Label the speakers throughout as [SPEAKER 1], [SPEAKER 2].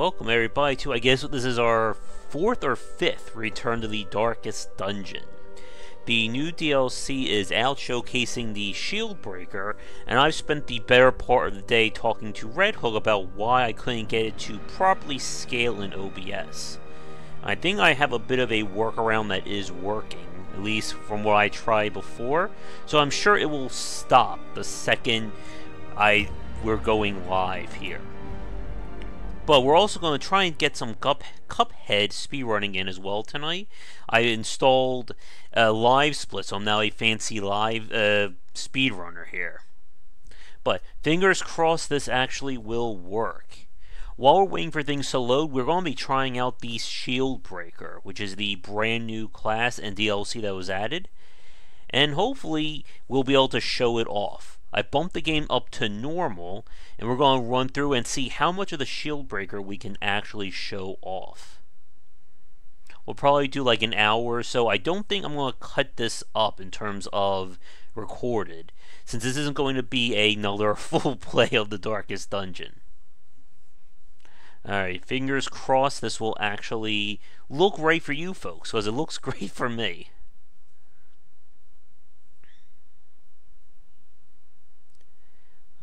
[SPEAKER 1] welcome everybody to, I guess this is our 4th or 5th return to the Darkest Dungeon. The new DLC is out showcasing the Shieldbreaker, and I've spent the better part of the day talking to Red Hook about why I couldn't get it to properly scale in OBS. I think I have a bit of a workaround that is working, at least from what I tried before, so I'm sure it will stop the second we're going live here. But we're also going to try and get some Cuphead speedrunning in as well tonight. I installed a live split, so I'm now a fancy live speedrunner here. But fingers crossed this actually will work. While we're waiting for things to load, we're going to be trying out the Shieldbreaker, which is the brand new class and DLC that was added. And hopefully we'll be able to show it off. I bumped the game up to normal, and we're going to run through and see how much of the Shieldbreaker we can actually show off. We'll probably do like an hour or so. I don't think I'm going to cut this up in terms of recorded, since this isn't going to be another full play of the Darkest Dungeon. Alright, fingers crossed this will actually look right for you folks, because it looks great for me.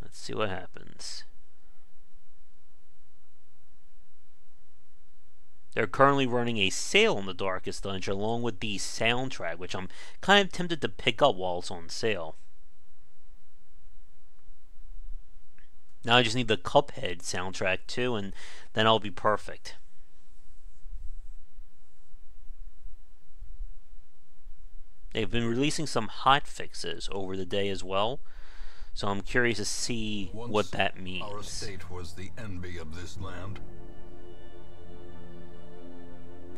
[SPEAKER 1] Let's see what happens. They're currently running a sale in the Darkest Dungeon along with the soundtrack, which I'm kind of tempted to pick up while it's on sale. Now I just need the Cuphead soundtrack too, and then I'll be perfect. They've been releasing some hot fixes over the day as well. So I'm curious to see what that means.
[SPEAKER 2] Our state was the envy of this land.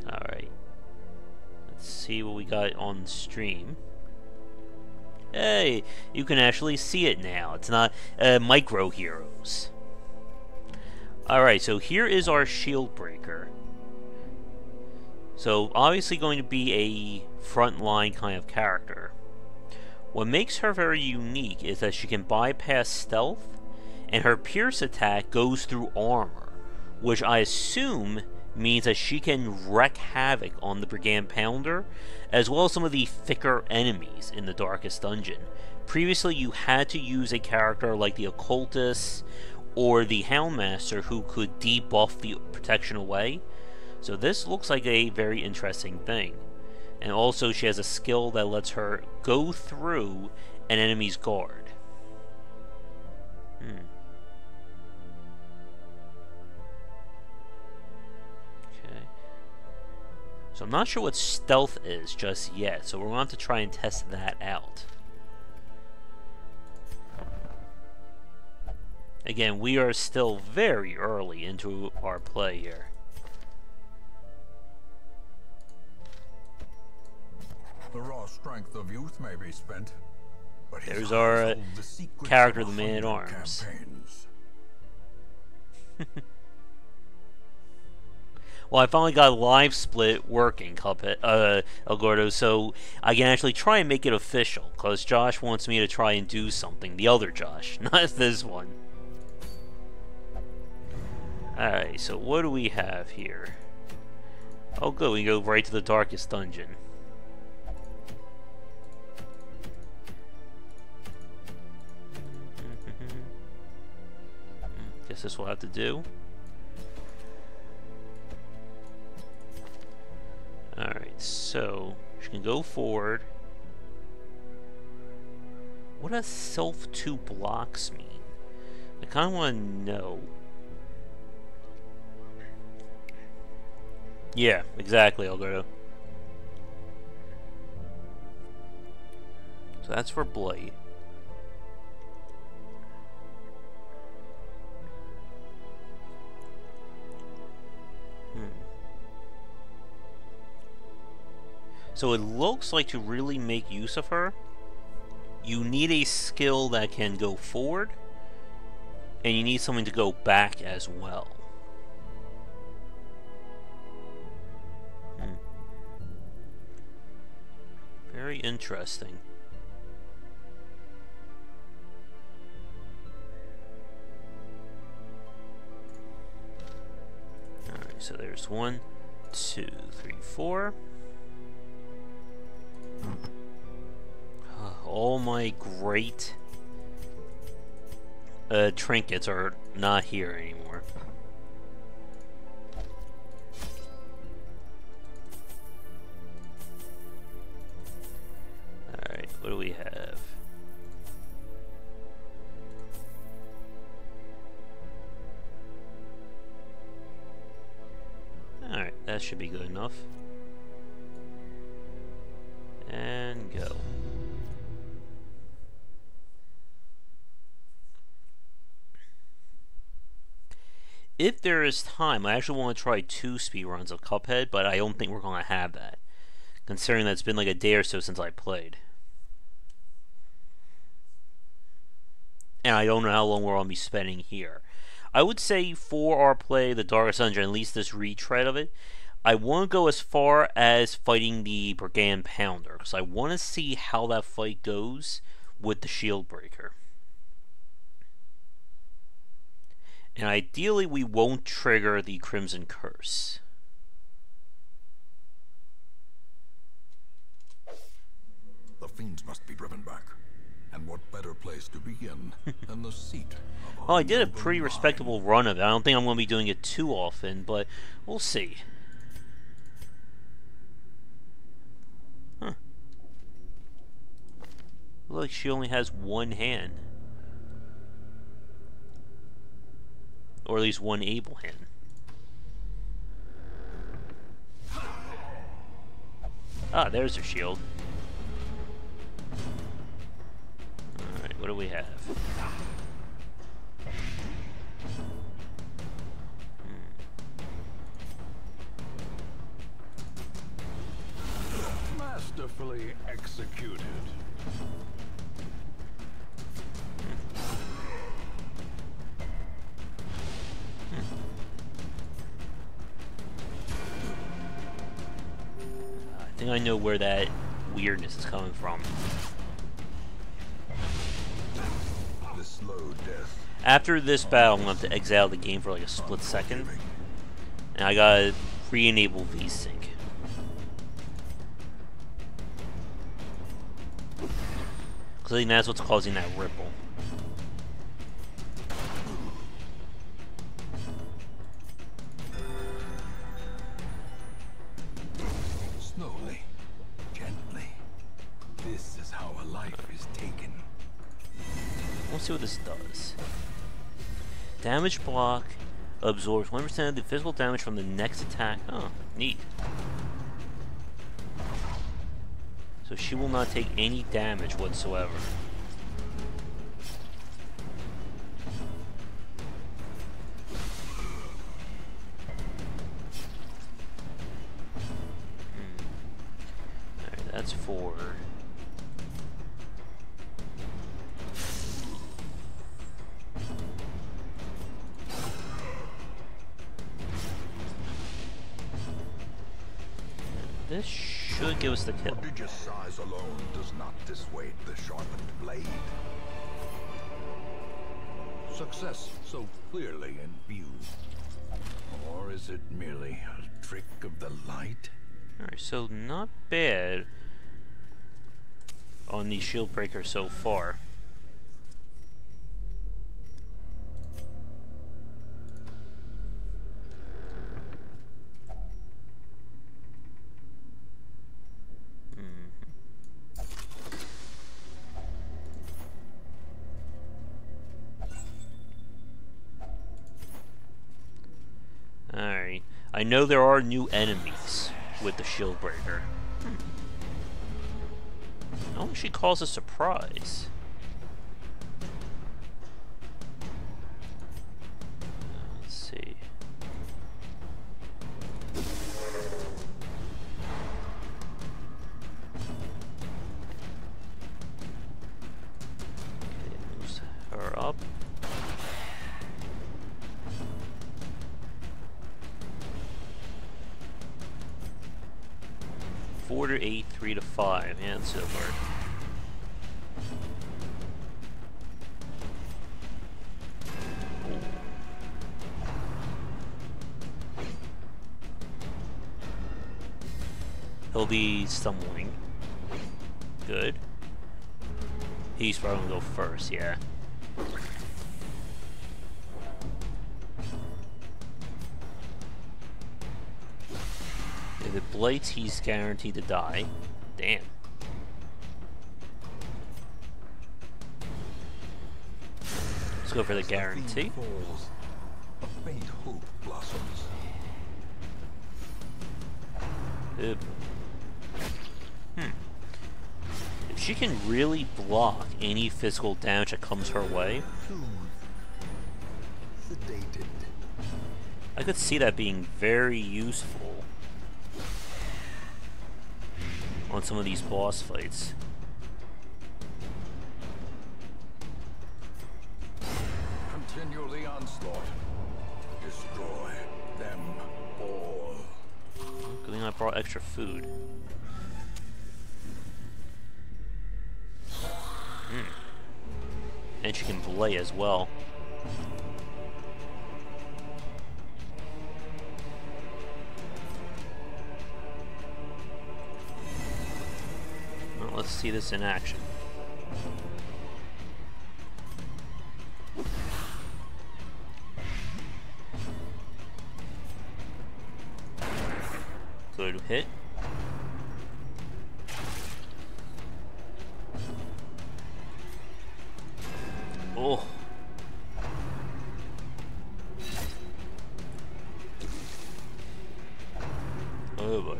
[SPEAKER 1] Alright. Let's see what we got on stream. Hey, you can actually see it now. It's not Micro Heroes. Alright, so here is our Shieldbreaker. So obviously going to be a frontline kind of character. What makes her very unique is that she can bypass stealth, and her pierce attack goes through armor, which I assume means that she can wreak havoc on the Brigand Pounder, as well as some of the thicker enemies in the Darkest Dungeon. Previously, you had to use a character like the Occultist or the Houndmaster who could debuff the protection away, so this looks like a very interesting thing. And also she has a skill that lets her go through an enemy's guard. Okay. So I'm not sure what stealth is just yet, so we're going to have to try and test that out. Again, we are still very early into our play here.
[SPEAKER 2] The raw strength of youth may be spent, but
[SPEAKER 1] there's our character, the Man-at-Arms. Well, I finally got a live split working, Algordo, so I can actually try and make it official, because Josh wants me to try and do something. The other Josh, not this one. Alright, so what do we have here? Oh good, we go right to the Darkest Dungeon. Guess this will have to do. Alright, so she can go forward. What does self 2 blocks mean? I kind of want to know. Yeah, exactly, Alberto. So that's for Blade. So it looks like to really make use of her, you need a skill that can go forward, and you need something to go back as well. Very interesting. so there's 1, 2, 3, 4. All my great trinkets are not here anymore. Alright, what do we have? Alright, that should be good enough. And go. If there is time, I actually want to try 2 speedruns of Cuphead, but I don't think we're going to have that, considering that it's been like a day or so since I played. And I don't know how long we're going to be spending here. I would say for our play, the Darkest Dungeon, at least this retread of it, I want to go as far as fighting the Brigand Pounder, because I want to see how that fight goes with the Shieldbreaker. And ideally, we won't trigger the Crimson Curse.
[SPEAKER 2] The fiends must be driven back. And what better place to begin than the seat of
[SPEAKER 1] Well, I did a pretty
[SPEAKER 2] line.
[SPEAKER 1] respectable run of it. I don't think I'm going to be doing it too often, but we'll see. Huh. Looks like she only has 1 hand. Or at least 1 able hand. Ah, there's her shield. Alright, what do we have?
[SPEAKER 2] Masterfully executed.
[SPEAKER 1] I think I know where that weirdness is coming from.
[SPEAKER 2] The slow death.
[SPEAKER 1] After this battle, I'm going to have to exile the game for like a split second. And I gotta re-enable VSync. Because I think that's what's causing that ripple.
[SPEAKER 2] Slowly, gently. This is how a life is taken.
[SPEAKER 1] Let's see what this does. Damage block absorbs 1% of the physical damage from the next attack. Oh, neat. So she will not take any damage whatsoever. Alright, that's 4. This should give us the kill.
[SPEAKER 2] Prodigious size alone does not dissuade the sharpened blade. Success so clearly in view. Or is it merely a trick of the light?
[SPEAKER 1] Alright, so not bad on the Shieldbreaker so far. Alright. I know there are new enemies with the Shieldbreaker. Oh, she calls a surprise. Let's see. Okay, moves her up. 4 to 8, 3 to 5, and so far. He'll be stumbling. Good. He's probably gonna go first, yeah. If it blights, he's guaranteed to die. Damn. Let's go for the guarantee.
[SPEAKER 2] A faint hope blossoms.
[SPEAKER 1] Good. If she can really block any physical damage that comes her way,
[SPEAKER 2] Sedated.
[SPEAKER 1] I could see that being very useful on some of these boss fights.
[SPEAKER 2] Continue the onslaught. Destroy them all.
[SPEAKER 1] Good thing I brought extra food. And she can belay as well. Well, let's see this in action. Good hit. Oh. Oh boy.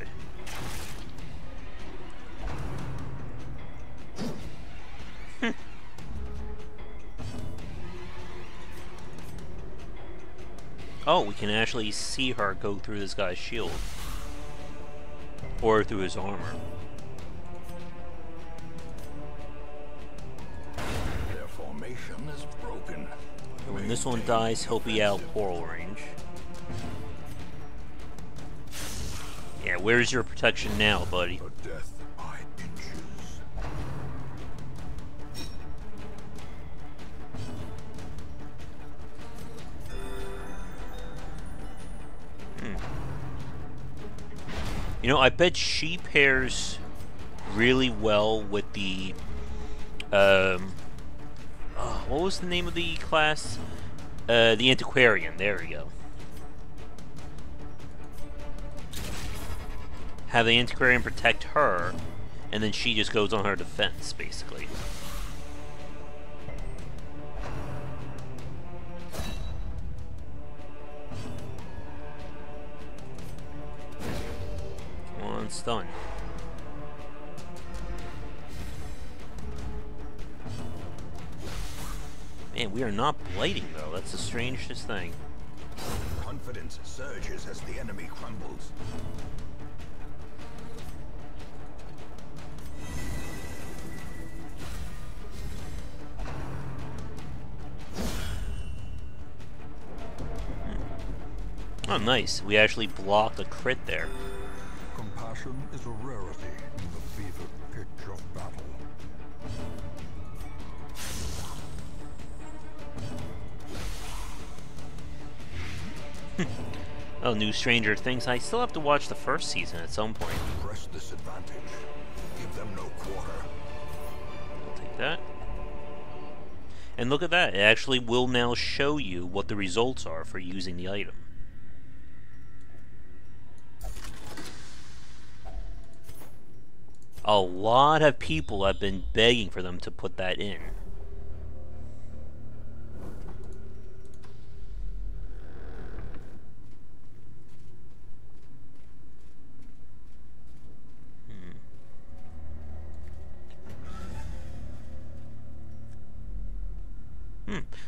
[SPEAKER 1] Oh, we can actually see her go through this guy's shield. Or through his armor.
[SPEAKER 2] Their formation is broken.
[SPEAKER 1] And when this one dies, he'll be out of portal range. Yeah, where's your protection now, buddy?
[SPEAKER 2] A death by inches.
[SPEAKER 1] You know, I bet she pairs really well with the, what was the name of the class? The Antiquarian, there we go. Have the Antiquarian protect her, and then she just goes on her defense, basically. It's done. Man, we are not blighting though. That's the strangest thing.
[SPEAKER 2] Confidence surges as the enemy crumbles.
[SPEAKER 1] Oh, nice. We actually blocked a crit there.
[SPEAKER 2] Compassion is a rarity in the fevered pitch of battle.
[SPEAKER 1] Oh, new Stranger Things. I still have to watch the first season at some point.
[SPEAKER 2] Press this advantage. Give them no quarter.
[SPEAKER 1] I'll take that. And look at that. It actually will now show you what the results are for using the item. A lot of people have been begging for them to put that in.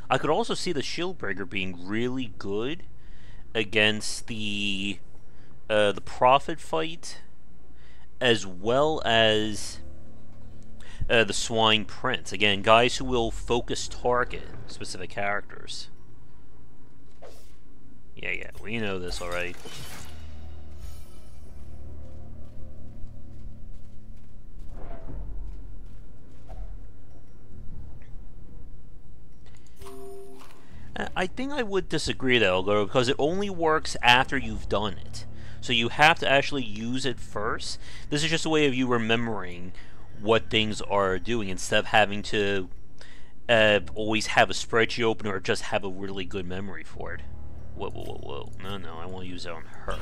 [SPEAKER 1] I could also see the Shieldbreaker being really good against the Prophet fight, as well as the Swine Prince. Again, guys who will focus target specific characters. Yeah, we know this already. I think I would disagree though, because it only works after you've done it. So you have to actually use it first. This is just a way of you remembering what things are doing instead of having to always have a spreadsheet open or just have a really good memory for it. Whoa, whoa, whoa, whoa. No, no, I want to use it on her.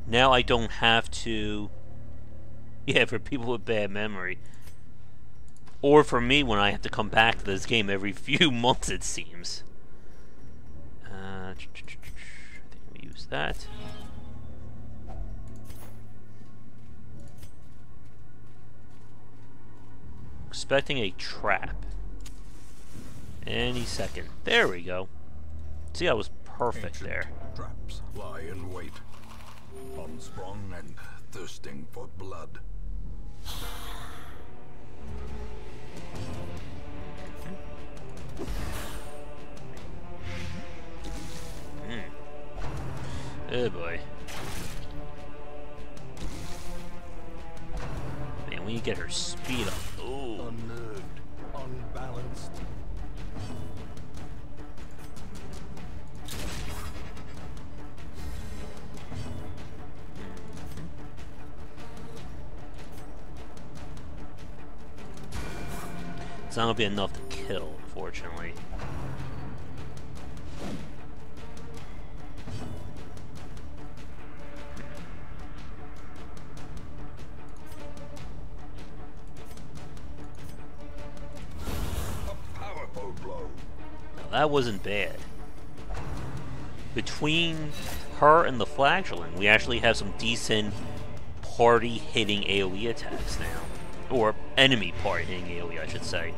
[SPEAKER 1] Now I don't have to... Yeah, for people with bad memory. Or for me when I have to come back to this game every few months, it seems. I think we use that. Expecting a trap. Any second. There we go. See, I was perfect there.
[SPEAKER 2] Traps lie in wait, unsprung and thirsting for blood.
[SPEAKER 1] Oh boy. Man, we need to get her speed up. Oh.
[SPEAKER 2] Unnerved, unbalanced.
[SPEAKER 1] It's not gonna be enough to kill, unfortunately.
[SPEAKER 2] A powerful blow.
[SPEAKER 1] Now, that wasn't bad. Between her and the Flagellant, we actually have some decent party-hitting AoE attacks now. Or enemy party-hitting AoE, I should say.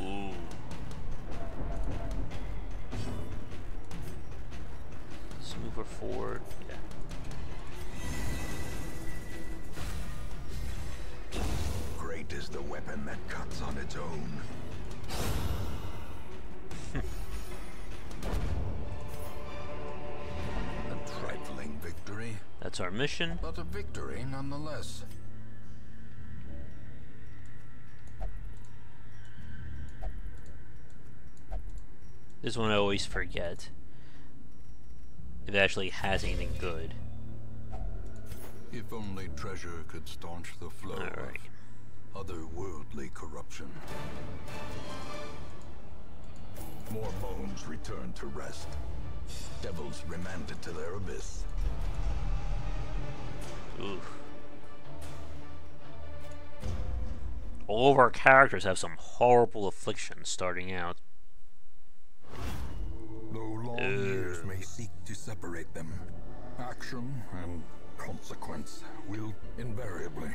[SPEAKER 1] Ooh. Let's move her forward. Yeah.
[SPEAKER 2] Great is the weapon that cuts on its own. A trifling victory,
[SPEAKER 1] That's our mission.
[SPEAKER 2] but a victory nonetheless.
[SPEAKER 1] This one I always forget. If it actually has anything good.
[SPEAKER 2] If only treasure could staunch the flow
[SPEAKER 1] Alright.
[SPEAKER 2] of otherworldly corruption. More bones returned to rest. Devils remanded to their abyss.
[SPEAKER 1] Oof. All of our characters have some horrible afflictions starting out.
[SPEAKER 2] Though long years may seek to separate them, action and consequence will invariably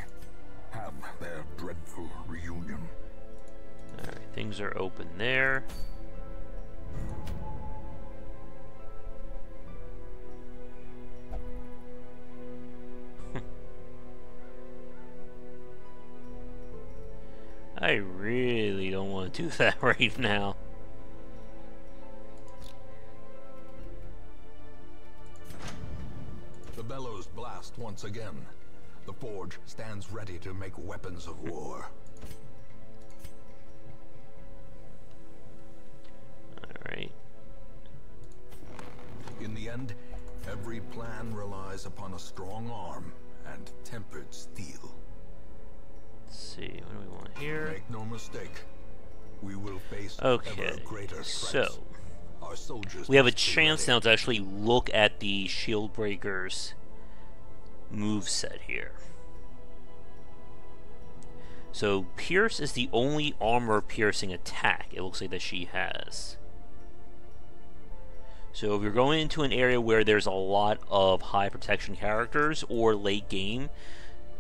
[SPEAKER 2] have their dreadful reunion.
[SPEAKER 1] Alright, things are open there. I really don't want to do that right now.
[SPEAKER 2] The bellows blast once again. The forge stands ready to make weapons of war.
[SPEAKER 1] Alright.
[SPEAKER 2] In the end, every plan relies upon a strong arm and tempered steel.
[SPEAKER 1] Let's see, what do we want here?
[SPEAKER 2] Make no mistake, we will face
[SPEAKER 1] Okay,
[SPEAKER 2] ever greater threats.
[SPEAKER 1] so
[SPEAKER 2] Our soldiers
[SPEAKER 1] we have a
[SPEAKER 2] must be
[SPEAKER 1] chance
[SPEAKER 2] ready.
[SPEAKER 1] now to actually look at the Shieldbreaker's moveset here. So Pierce is the only armor-piercing attack it looks like that she has. So if you're going into an area where there's a lot of high protection characters or late game, you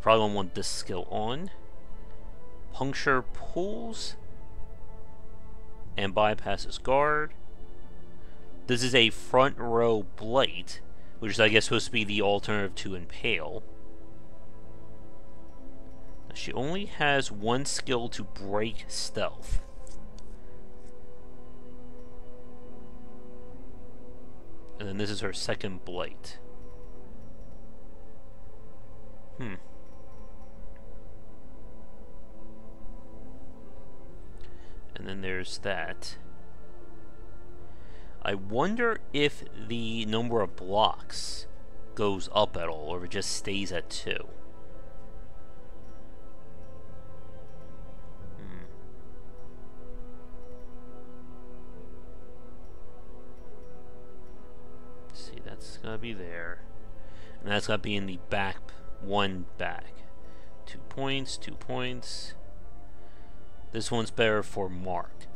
[SPEAKER 1] probably won't want this skill on. Puncture pulls and bypasses guard. This is a front row blight, which is I guess supposed to be the alternative to impale. She only has one skill to break stealth. And then this is her second blight. And then there's that. I wonder if the number of blocks goes up at all, or if it just stays at 2. Let's see, that's gotta be there. And that's gotta be in the back, one back. 2 points, 2 points. This one's better for marked.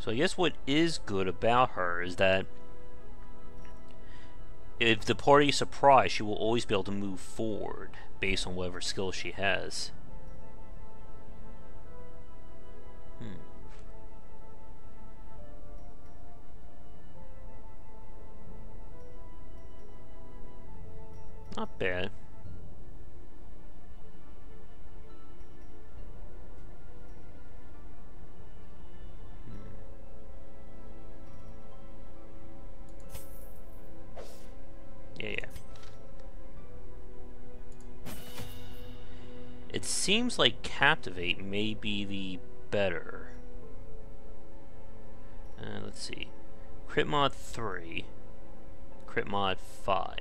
[SPEAKER 1] So I guess what is good about her is that if the party is surprised, she will always be able to move forward based on whatever skill she has. Not bad. Yeah. It seems like Captivate may be the better. Let's see. Crit mod 3. Crit mod 5.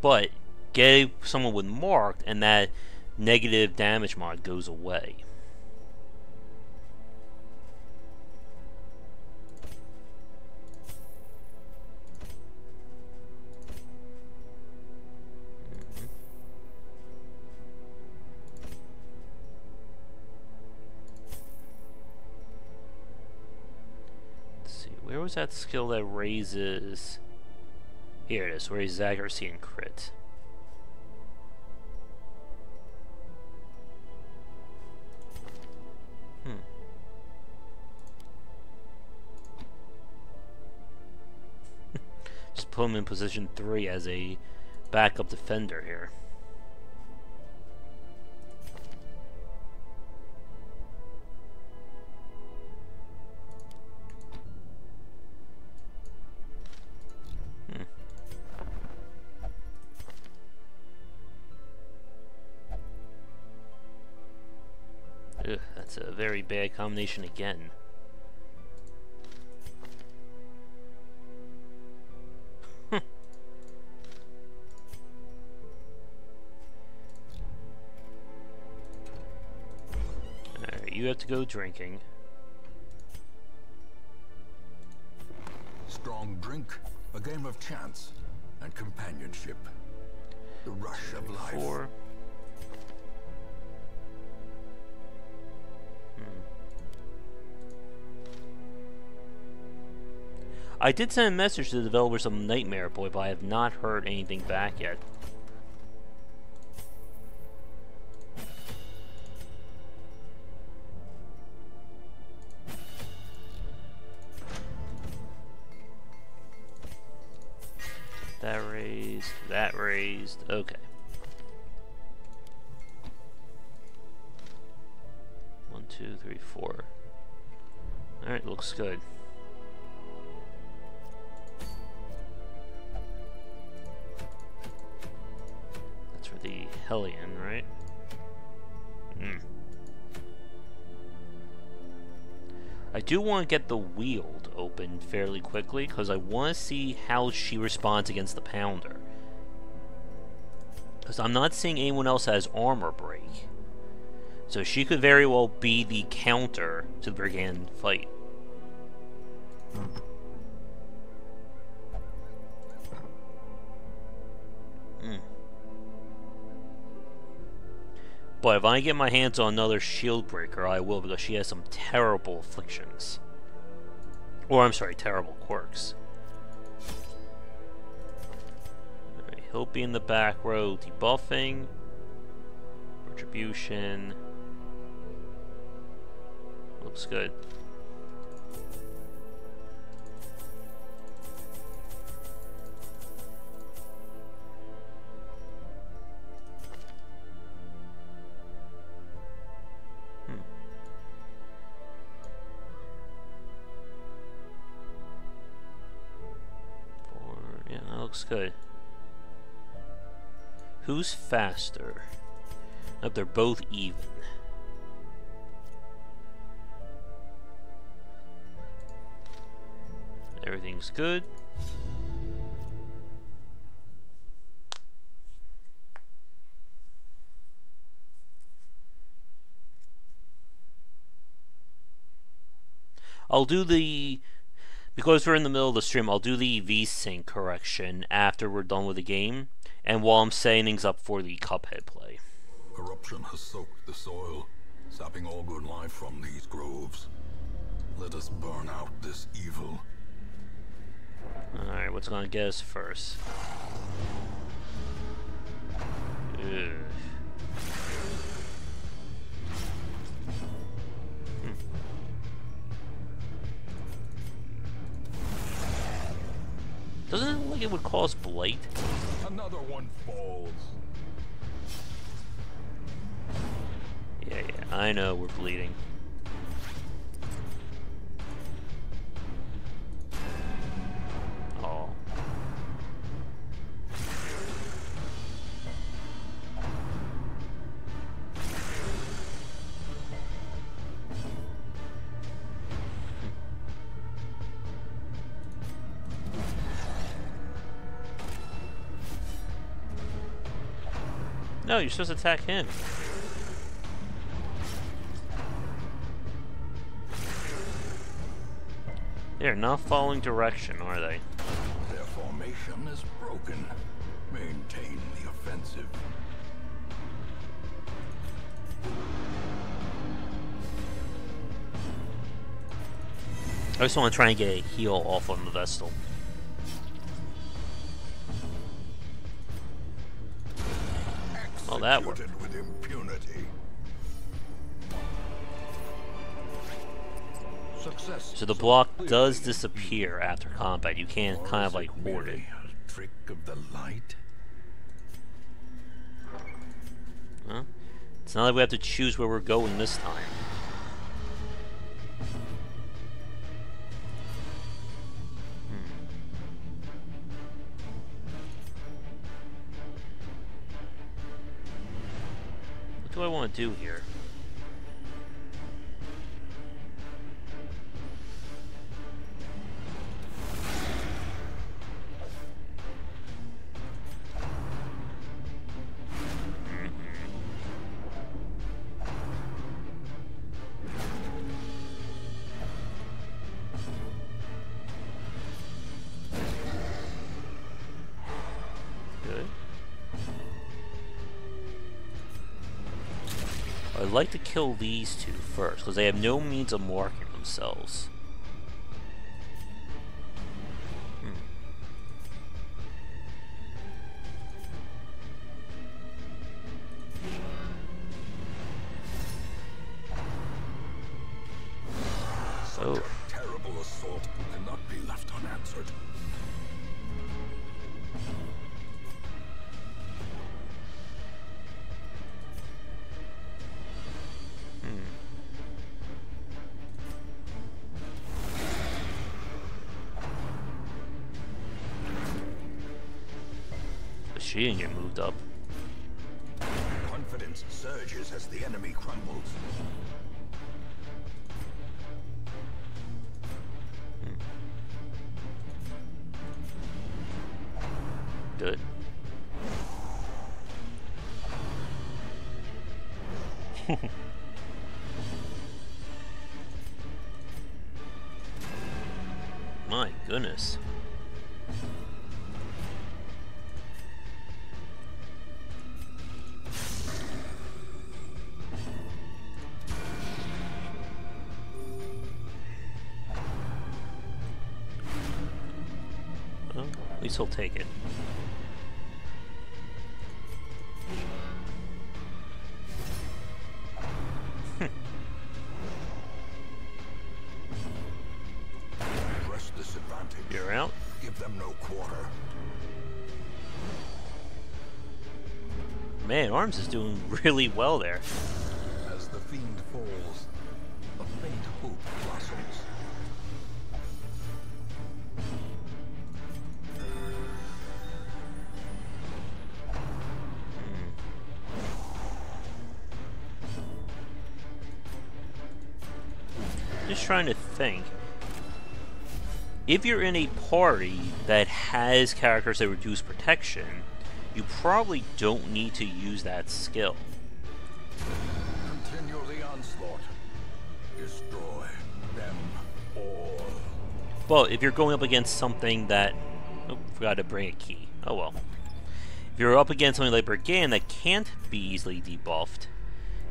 [SPEAKER 1] But get someone with marked and that negative damage mod goes away. Where was that skill that raises... Here it is, raises accuracy and crit. Just put him in position 3 as a backup defender here. Ugh, that's a very bad combination again. Alright, you have to go drinking.
[SPEAKER 2] Strong drink, a game of chance, and companionship. The rush of life.
[SPEAKER 1] 4. I did send a message to the developers of Nightmare Boy, but I have not heard anything back yet. That raised, okay. 1, 2, 3, 4. Alright, looks good. That's for the Hellion, right? I do want to get the Wield open fairly quickly, because I want to see how she responds against the Pounder. Because I'm not seeing anyone else that has armor break. So she could very well be the counter to the Brigand fight. But if I get my hands on another Shieldbreaker, I will, because she has some terrible afflictions. Or, I'm sorry, terrible quirks. Alright, he'll be in the back row debuffing. Retribution. Looks good. Yeah, that looks good. Who's faster? Nope, they're both even. Everything's good. I'll do the... Because we're in the middle of the stream, I'll do the VSync correction after we're done with the game, and while I'm setting things up for the Cuphead play.
[SPEAKER 2] Corruption has soaked the soil, sapping all good life from these groves. Let us burn out this evil.
[SPEAKER 1] Alright, what's gonna get us first? Ugh. Doesn't it look like it would cause blight?
[SPEAKER 2] Another one falls.
[SPEAKER 1] Yeah, I know we're bleeding. Oh. No, you're supposed to attack him. They're not following direction, are they?
[SPEAKER 2] Their formation is broken. Maintain the offensive.
[SPEAKER 1] I just want to try and get a heal off on the Vestal. Oh, that worked.
[SPEAKER 2] With impunity. Success.
[SPEAKER 1] So the block does disappear after combat. You can't kind of like hoard it.
[SPEAKER 2] A trick of the light.
[SPEAKER 1] Huh? It's not like we have to choose where we're going this time. What do I want to do here? I'd like to kill these two first, because they have no means of marking themselves.
[SPEAKER 2] Such a terrible assault cannot be left unanswered.
[SPEAKER 1] She didn't get moved up.
[SPEAKER 2] Confidence surges as the enemy crumbles.
[SPEAKER 1] Good. My goodness. Well, at least he'll take it.
[SPEAKER 2] Press this advantage.
[SPEAKER 1] You're out.
[SPEAKER 2] Give them no quarter.
[SPEAKER 1] Man, Arms is doing really well there.
[SPEAKER 2] As the fiend falls, a faint hope blossoms.
[SPEAKER 1] Just trying to think. If you're in a party that has characters that reduce protection, you probably don't need to use that skill.
[SPEAKER 2] Continue the onslaught. Destroy them all.
[SPEAKER 1] Well, if you're going up against something that... Oh, forgot to bring a key. Oh well. If you're up against something like Brigand that can't be easily debuffed,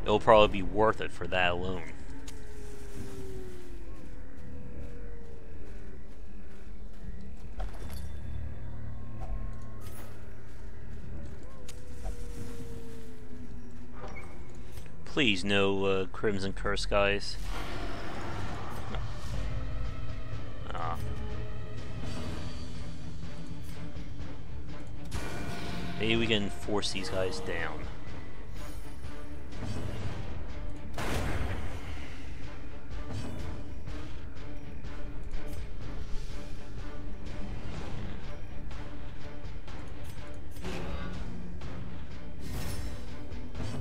[SPEAKER 1] it'll probably be worth it for that alone. Please, no Crimson Curse, guys. Ah. Maybe we can force these guys down.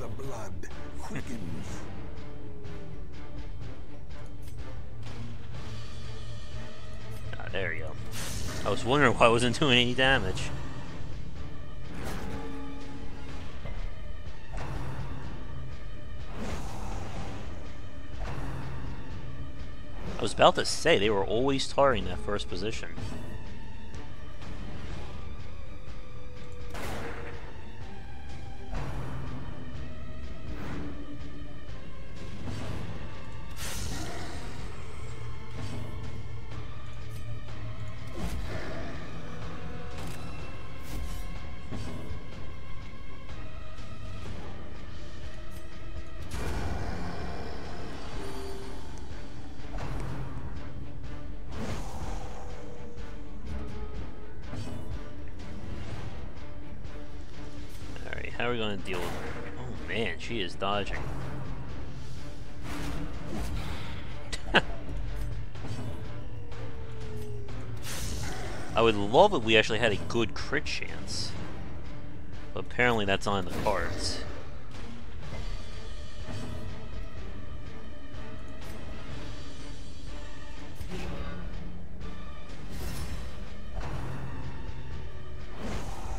[SPEAKER 2] The blood quickens.
[SPEAKER 1] Ah, there you go. I was wondering why I wasn't doing any damage. I was about to say, they were always targeting that first position. How are we going to deal with her? Oh man, she is dodging. I would love if we actually had a good crit chance. But apparently that's not in the cards.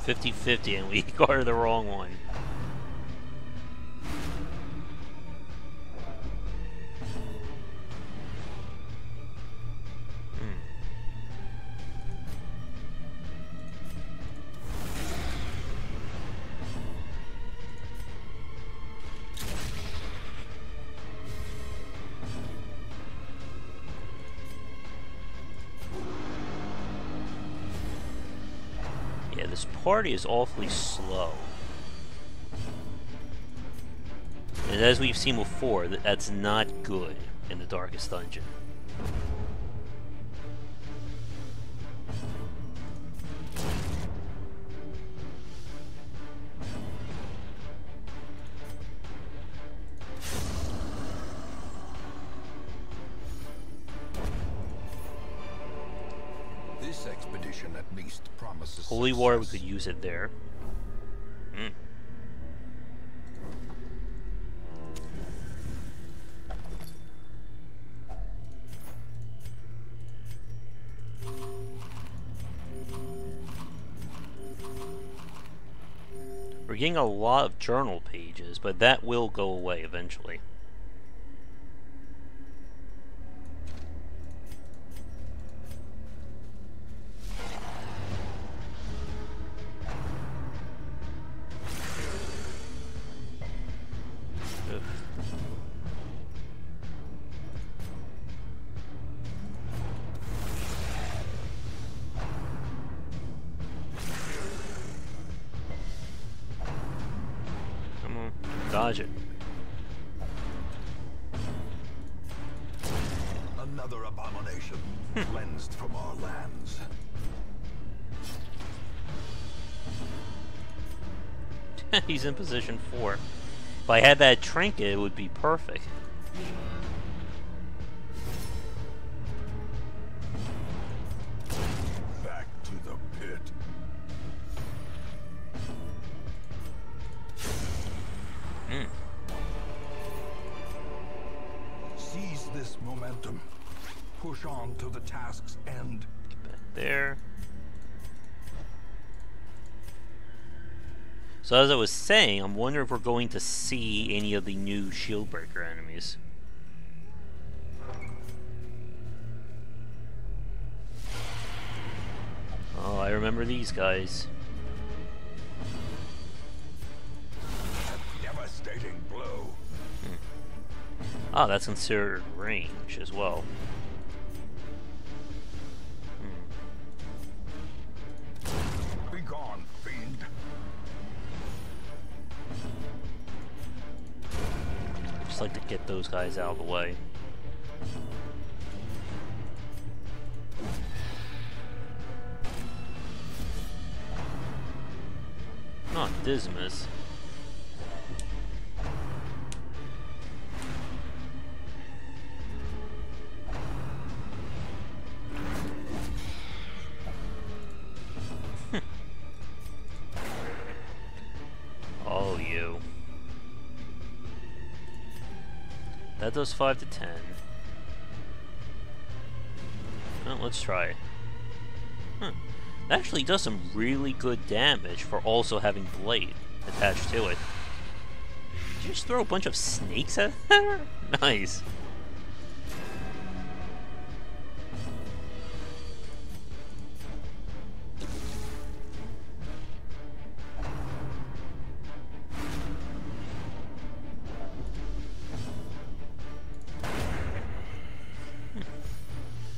[SPEAKER 1] $50-50 and we got the wrong one. Yeah, this party is awfully slow. And as we've seen before, that's not good in the Darkest Dungeon.
[SPEAKER 2] This expedition at least promises
[SPEAKER 1] Holy Water, we could use it there. We're getting a lot of journal pages, but that will go away eventually. Ugh. Come on, dodge it.
[SPEAKER 2] another abomination cleansed from our lands.
[SPEAKER 1] He's in position 4. If I had that trinket, it would be perfect.
[SPEAKER 2] Back to the pit. Seize this momentum. push on to the task's end.
[SPEAKER 1] Get back there. So as I was saying, I'm wondering if we're going to see any of the new Shieldbreaker enemies. Oh, I remember these guys.
[SPEAKER 2] A devastating blow.
[SPEAKER 1] Ah, that's considered range as well.
[SPEAKER 2] Be gone, fiend.
[SPEAKER 1] Just like to get those guys out of the way. Not Dismas. Oh, you. That does 5 to 10. Well, let's try it. Huh. That actually does some really good damage for also having Blade attached to it. Did you just throw a bunch of snakes at her? Nice.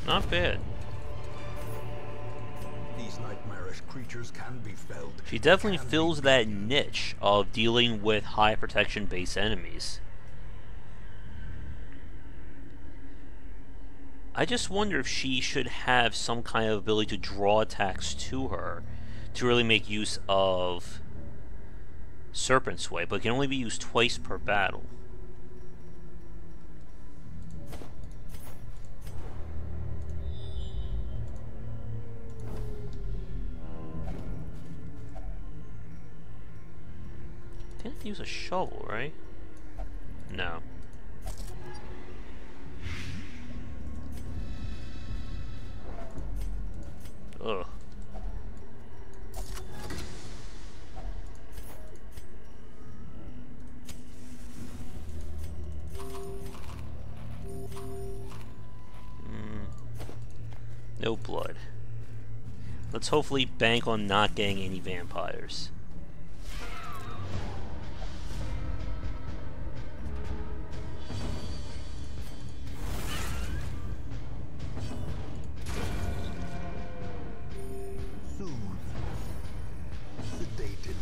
[SPEAKER 1] Not bad.
[SPEAKER 2] These nightmarish creatures can be felled.
[SPEAKER 1] She definitely fills that niche of dealing with high protection base enemies. I just wonder if she should have some kind of ability to draw attacks to her to really make use of Serpent Sway, but it can only be used twice per battle. Didn't use a shovel, right? No. Ugh. No blood. Let's hopefully bank on not getting any vampires.
[SPEAKER 2] Sedated.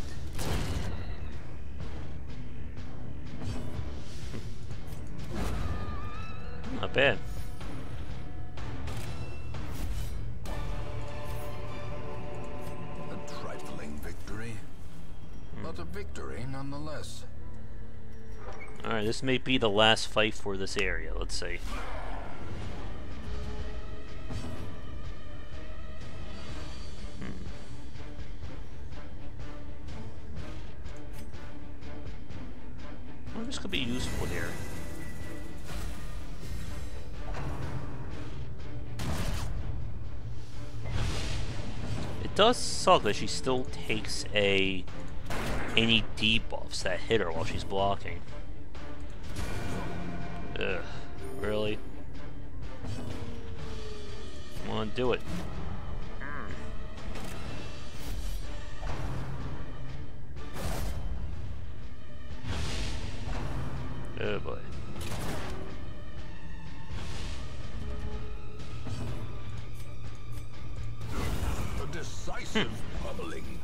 [SPEAKER 1] Not bad.
[SPEAKER 2] A trifling victory, but a victory nonetheless.
[SPEAKER 1] Alright, this may be the last fight for this area. Let's see. Well, this could be useful here. It does suck that she still takes any debuffs that hit her while she's blocking. Ugh, really? Come on, do it. Oh boy.
[SPEAKER 2] A decisive pummeling.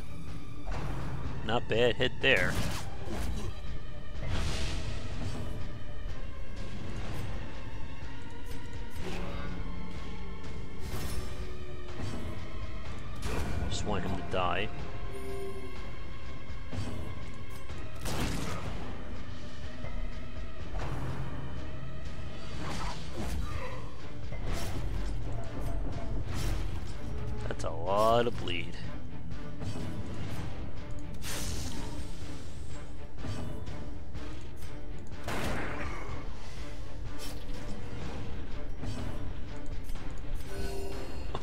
[SPEAKER 1] Not bad hit there. Just want him to die. That's a lot of bleed.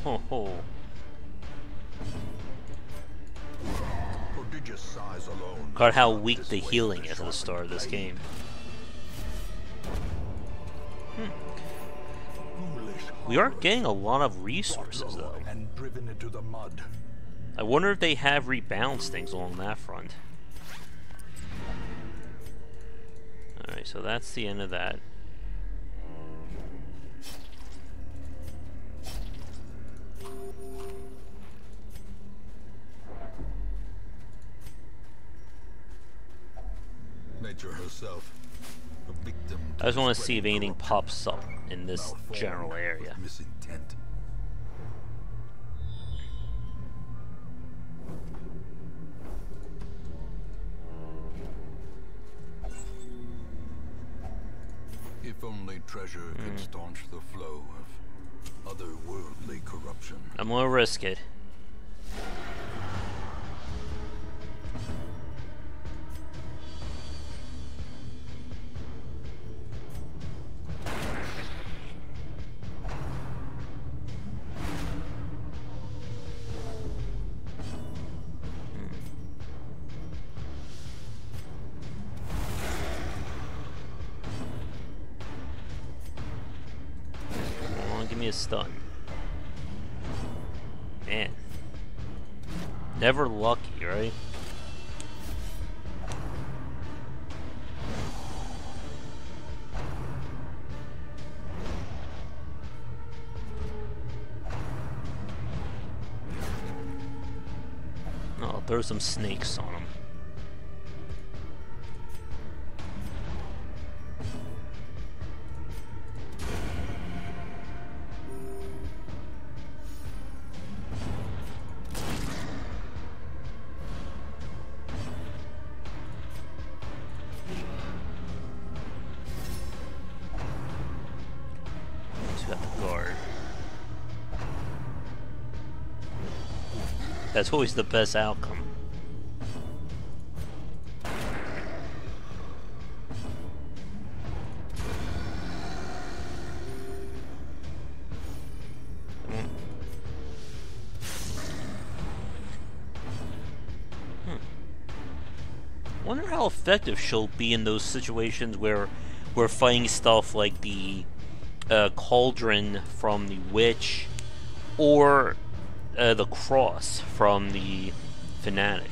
[SPEAKER 1] Ho ho.
[SPEAKER 2] Prodigious size alone.
[SPEAKER 1] God, how weak the healing is at the start of this game. We are getting a lot of resources, though.
[SPEAKER 2] And driven into the mud.
[SPEAKER 1] I wonder if they have rebalanced things along that front. Alright, so that's the end of that.
[SPEAKER 2] Nature herself, a victim.
[SPEAKER 1] I just want to see if anything pops up in this general area.
[SPEAKER 2] Misintent. If only treasure could staunch the flow of otherworldly corruption.
[SPEAKER 1] I'm gonna risk it. A stun. Man. Never lucky, right? Oh, throw some snakes on him. That's always the best outcome. Wonder how effective she'll be in those situations where we're fighting stuff like the cauldron from the witch, or the cross from the fanatic.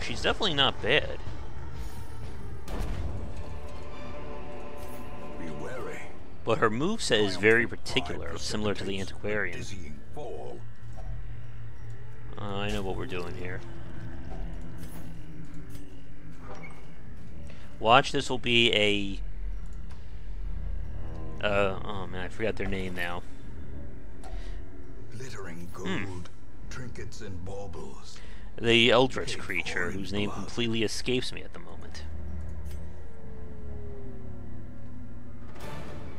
[SPEAKER 1] She's definitely not bad.
[SPEAKER 2] Be wary.
[SPEAKER 1] But her moveset is very particular, similar to the Antiquarian.
[SPEAKER 2] Dizzying fall.
[SPEAKER 1] I know what we're doing here. Watch, this will be a... oh man, I forgot their name now.
[SPEAKER 2] Glittering gold, trinkets and baubles.
[SPEAKER 1] The Eldritch creature, whose name completely escapes me at the moment.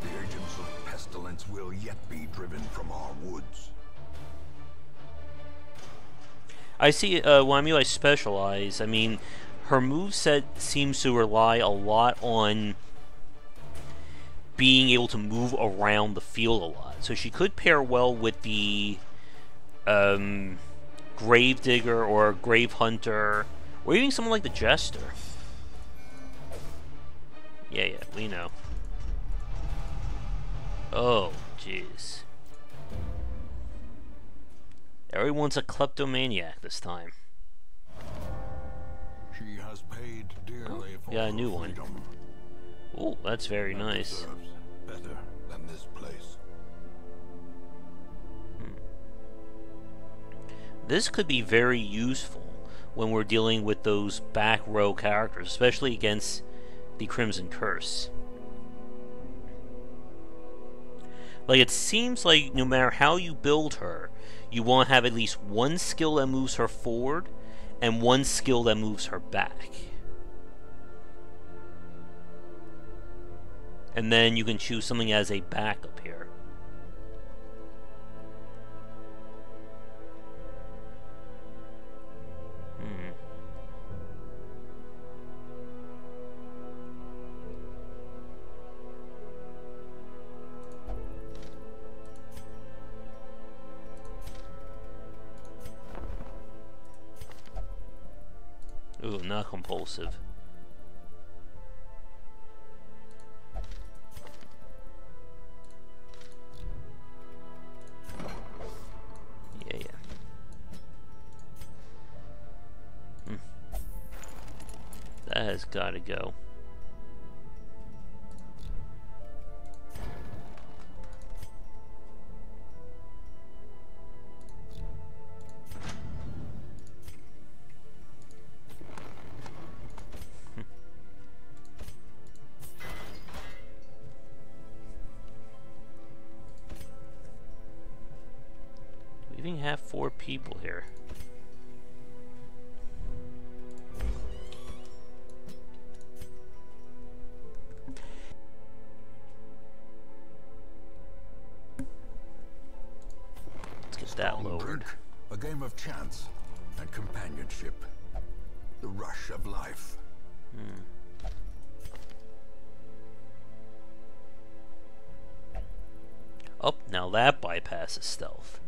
[SPEAKER 2] The agents of pestilence will yet be driven from our woods.
[SPEAKER 1] I see, when I mean by specialize, I mean, her moveset seems to rely a lot on being able to move around the field a lot. So she could pair well with the Gravedigger or Grave Hunter, or even someone like the Jester. Yeah, we know. Oh, jeez. Everyone's a kleptomaniac this time.
[SPEAKER 2] She has paid dearly for
[SPEAKER 1] got a new
[SPEAKER 2] her
[SPEAKER 1] one.
[SPEAKER 2] freedom.
[SPEAKER 1] Oh, that's very nice.
[SPEAKER 2] Deserves better than this place.
[SPEAKER 1] This could be very useful when we're dealing with those back row characters, especially against the Crimson Curse. Like, it seems like no matter how you build her, you want to have at least one skill that moves her forward and one skill that moves her back. And then you can choose something as a backup here. Ooh, not compulsive. Yeah. That has got to go. We even have 4 people here. That lowered.
[SPEAKER 2] A game of chance and companionship. The rush of life.
[SPEAKER 1] Oh, now that bypasses stealth.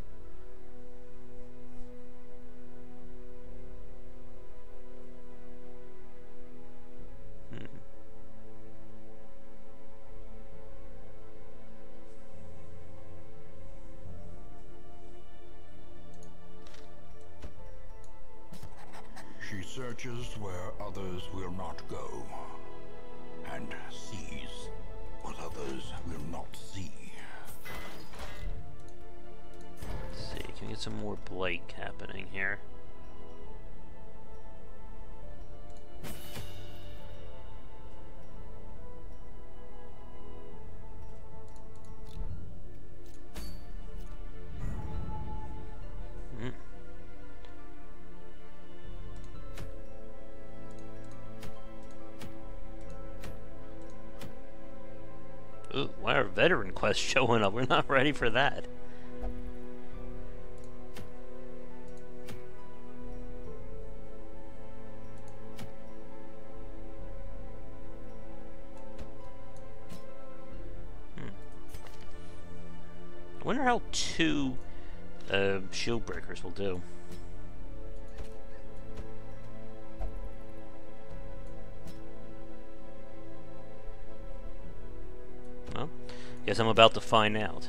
[SPEAKER 2] She searches where others will not go, and sees what others will not see.
[SPEAKER 1] Let's see, can we get some more Blake happening here? Ooh, why are veteran quests showing up? We're not ready for that. I wonder how 2 Shieldbreakers will do. Well, guess I'm about to find out.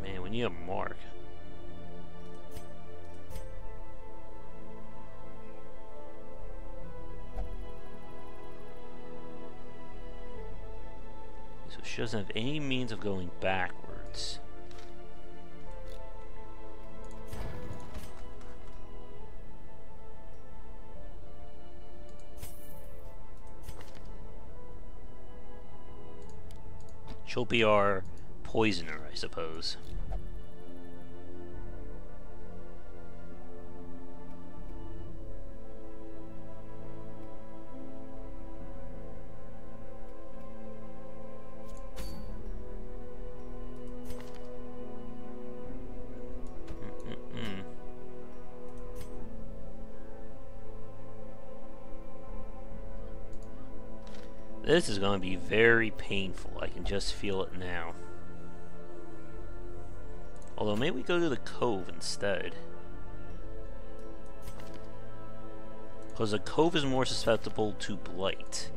[SPEAKER 1] Man, we need a mark. So she doesn't have any means of going backwards. She'll be our poisoner, I suppose. This is going to be very painful. I can just feel it now. Although, maybe we go to the cove instead. Because the cove is more susceptible to blight.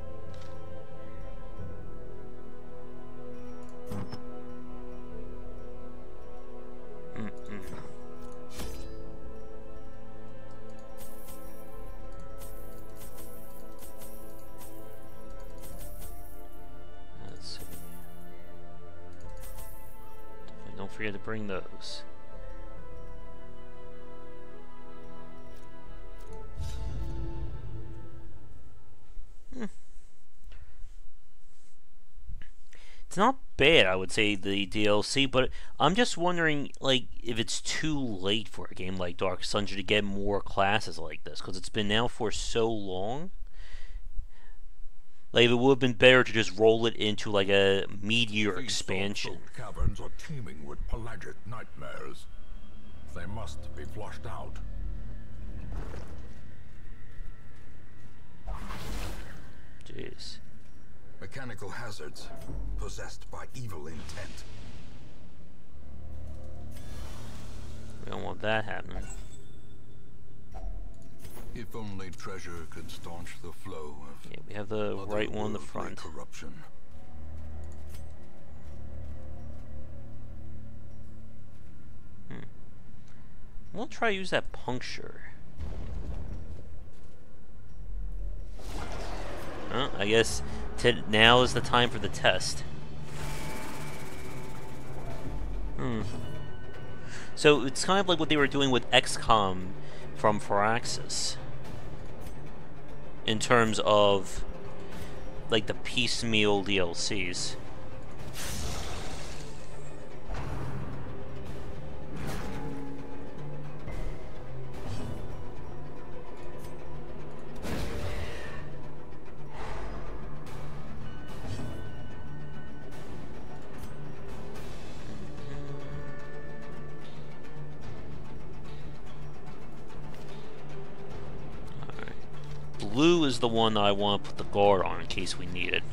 [SPEAKER 1] Don't forget to bring those. It's not bad, I would say, the DLC, but I'm just wondering, like, if it's too late for a game like Darkest Dungeon to get more classes like this, because it's been now for so long. Like, it would have been better to just roll it into, like, a meteor expansion.
[SPEAKER 2] These caverns are teeming with pelagic nightmares. They must be flushed out.
[SPEAKER 1] Jeez.
[SPEAKER 2] Mechanical hazards possessed by evil intent.
[SPEAKER 1] We don't want that happening.
[SPEAKER 2] If only treasure could staunch the flow of...
[SPEAKER 1] Yeah, we have the right one in the front.
[SPEAKER 2] Corruption.
[SPEAKER 1] We'll try to use that puncture. I guess now is the time for the test. So it's kind of like what they were doing with XCOM from Firaxis. In terms of like the piecemeal DLCs. Blue is the one that I want to put the guard on in case we need it.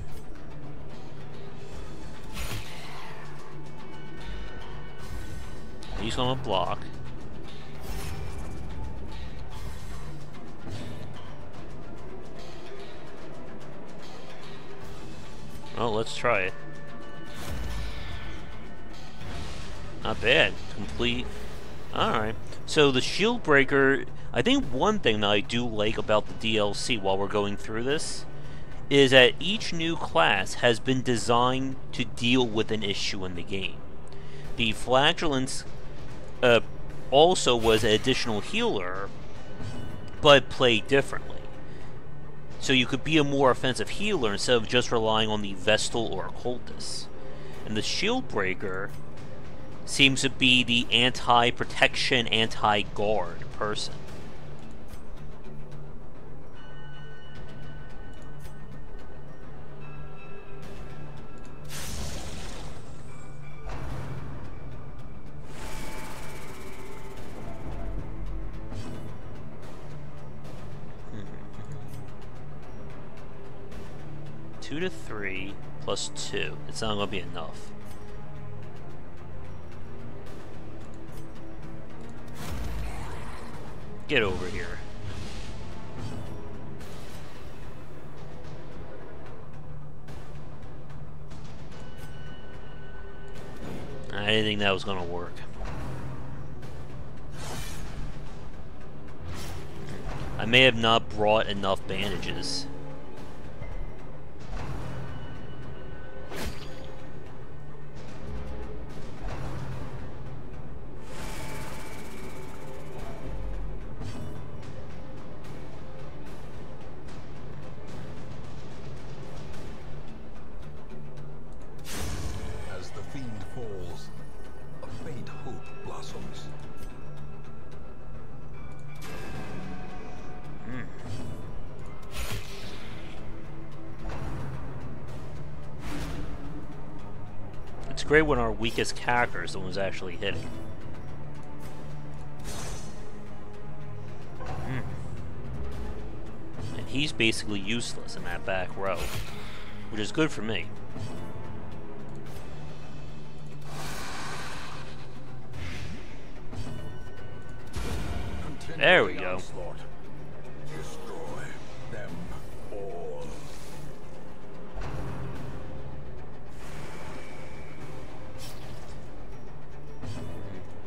[SPEAKER 1] He's on a block. Well, let's try it. Not bad. Complete. Alright. So the Shieldbreaker, I think one thing that I do like about the DLC while we're going through this is that each new class has been designed to deal with an issue in the game. The Flagellants also was an additional healer, but played differently. So you could be a more offensive healer instead of just relying on the Vestal or Occultist. And the Shieldbreaker seems to be the anti-protection, anti-guard person. Two to 3 plus 2. It's not going to be enough. Get over here. I didn't think that was going to work. I may have not brought enough bandages. It's great when our weakest character is the one who's actually hitting. And he's basically useless in that back row, which is good for me. There we go.
[SPEAKER 2] Destroy them all.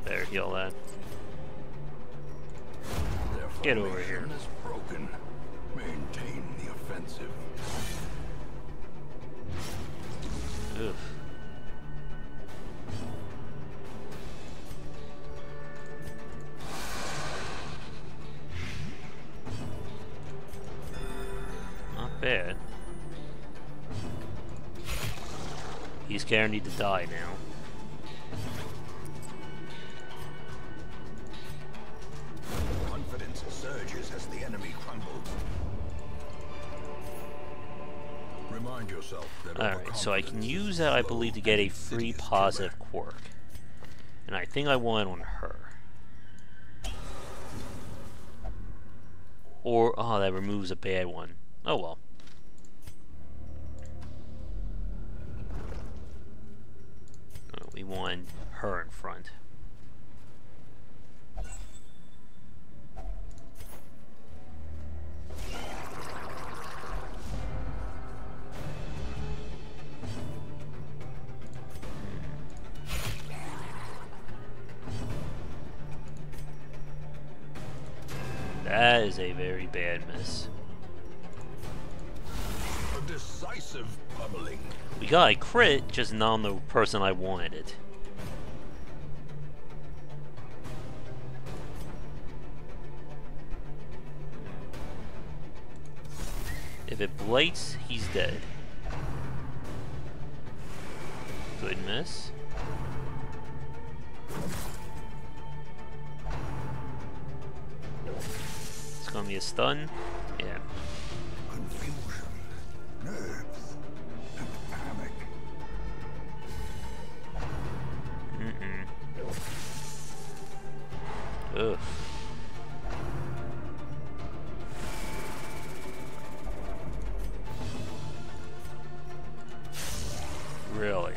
[SPEAKER 1] There, heal that. Get over here.
[SPEAKER 2] Is broken. Maintain the offensive.
[SPEAKER 1] Oof. Not bad. He's guaranteed to die now.
[SPEAKER 2] Confidence surges as the enemy crumbles. Remind yourself that
[SPEAKER 1] Alright, so I can use that, I believe, to get a free positive quirk. And I think I want it on her. Or, oh, that removes a bad one. Oh well. want her in front. That is a very bad miss.
[SPEAKER 2] A decisive pummeling.
[SPEAKER 1] We got a crit, just not on the person I wanted it. If it blights, he's dead. Good miss. It's gonna be a stun. Yeah.
[SPEAKER 2] Confusion, nerves, and panic.
[SPEAKER 1] Ugh. Really?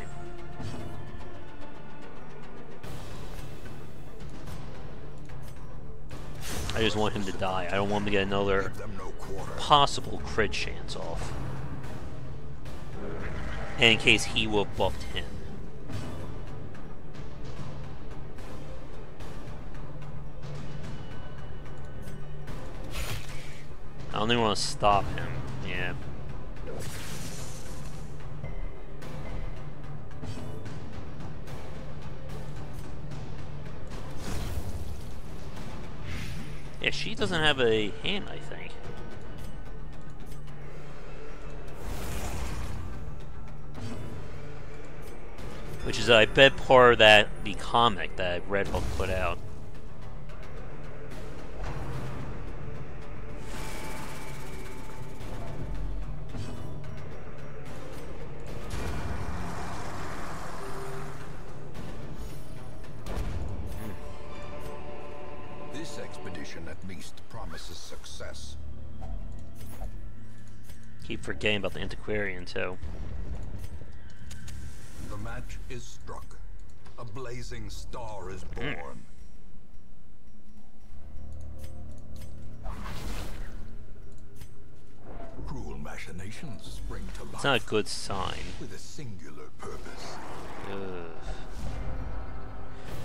[SPEAKER 1] I just want him to die. I don't want him to get another possible crit chance off. And in case he will have buffed him. I don't even want to stop him. Yeah. Yeah, she doesn't have a hand, I think. Which is, I bet, part of the comic that Red Hook put out.
[SPEAKER 2] This expedition at least promises success.
[SPEAKER 1] Keep forgetting about the Antiquarian, too.
[SPEAKER 2] The match is struck. A blazing star is born. Cruel machinations spring to life.
[SPEAKER 1] It's not a good sign.
[SPEAKER 2] With a singular purpose.
[SPEAKER 1] Ugh.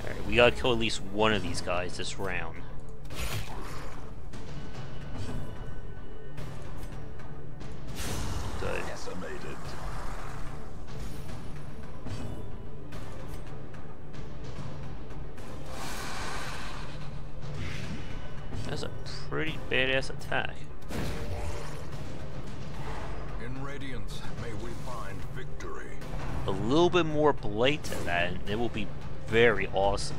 [SPEAKER 1] Alright, we gotta kill at least one of these guys this round. Good.
[SPEAKER 2] Decimated.
[SPEAKER 1] That's a pretty badass attack.
[SPEAKER 2] In Radiance, may we find victory.
[SPEAKER 1] A little bit more blight to that, and it will be very awesome.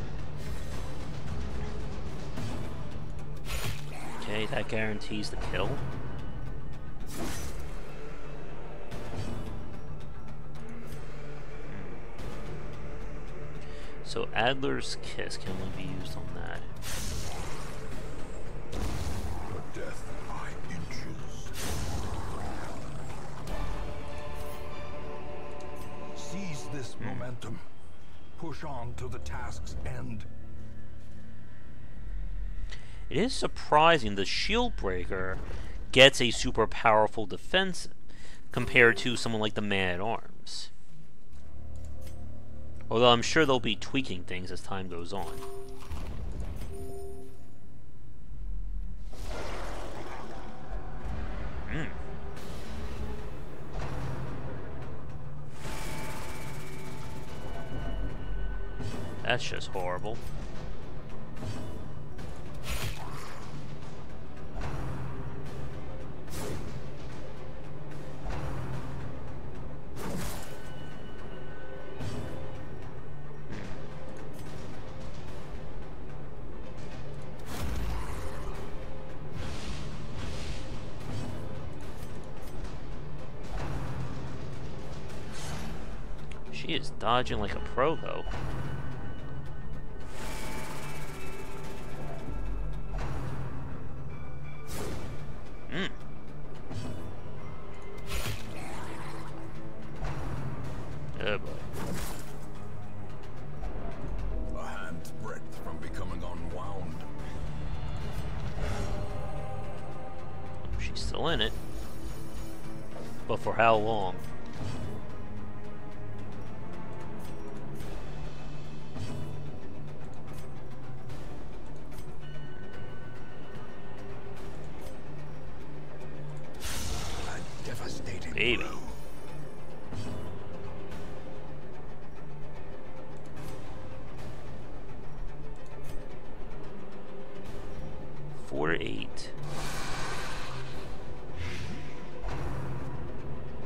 [SPEAKER 1] Okay, that guarantees the kill. So Adler's Kiss can only be used on that.
[SPEAKER 2] Your death by inches. Seize this momentum. Push on to the task's end.
[SPEAKER 1] It is surprising the Shieldbreaker gets a super powerful defense compared to someone like the Man-at-Arms. Although I'm sure they'll be tweaking things as time goes on. That's just horrible. She is dodging like a pro, though. Oh boy. still in it. But for how long?
[SPEAKER 2] A devastating
[SPEAKER 1] Baby.
[SPEAKER 2] blow.
[SPEAKER 1] Four to 8.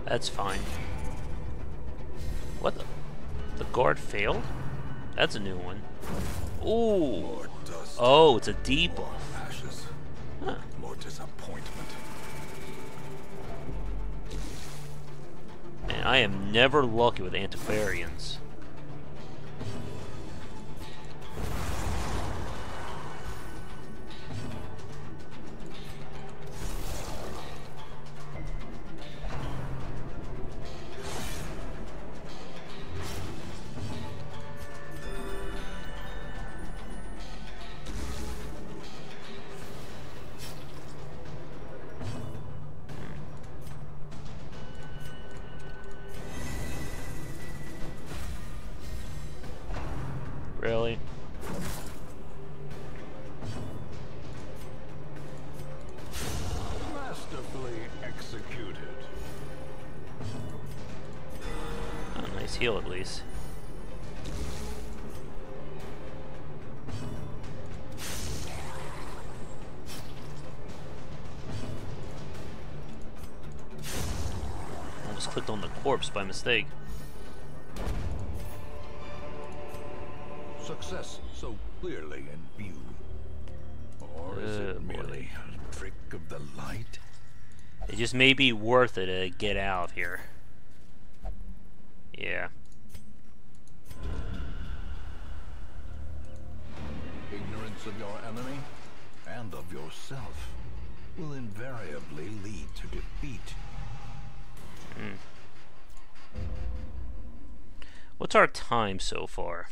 [SPEAKER 1] That's fine. What the? The guard failed? That's a new one. Ooh.
[SPEAKER 2] More dust.
[SPEAKER 1] Oh, it's a
[SPEAKER 2] More
[SPEAKER 1] debuff.
[SPEAKER 2] ashes.
[SPEAKER 1] Huh.
[SPEAKER 2] More disappointment.
[SPEAKER 1] Man, I am never lucky with antiquarians. Really?
[SPEAKER 2] Masterfully executed.
[SPEAKER 1] Oh, nice heal at least. Almost clicked on the corpse by mistake.
[SPEAKER 2] Success so clearly in view. Or is it
[SPEAKER 1] boy.
[SPEAKER 2] merely a trick of the light?
[SPEAKER 1] It just may be worth it to get out of here. Yeah.
[SPEAKER 2] Ignorance of your enemy and of yourself will invariably lead to defeat.
[SPEAKER 1] What's our time so far?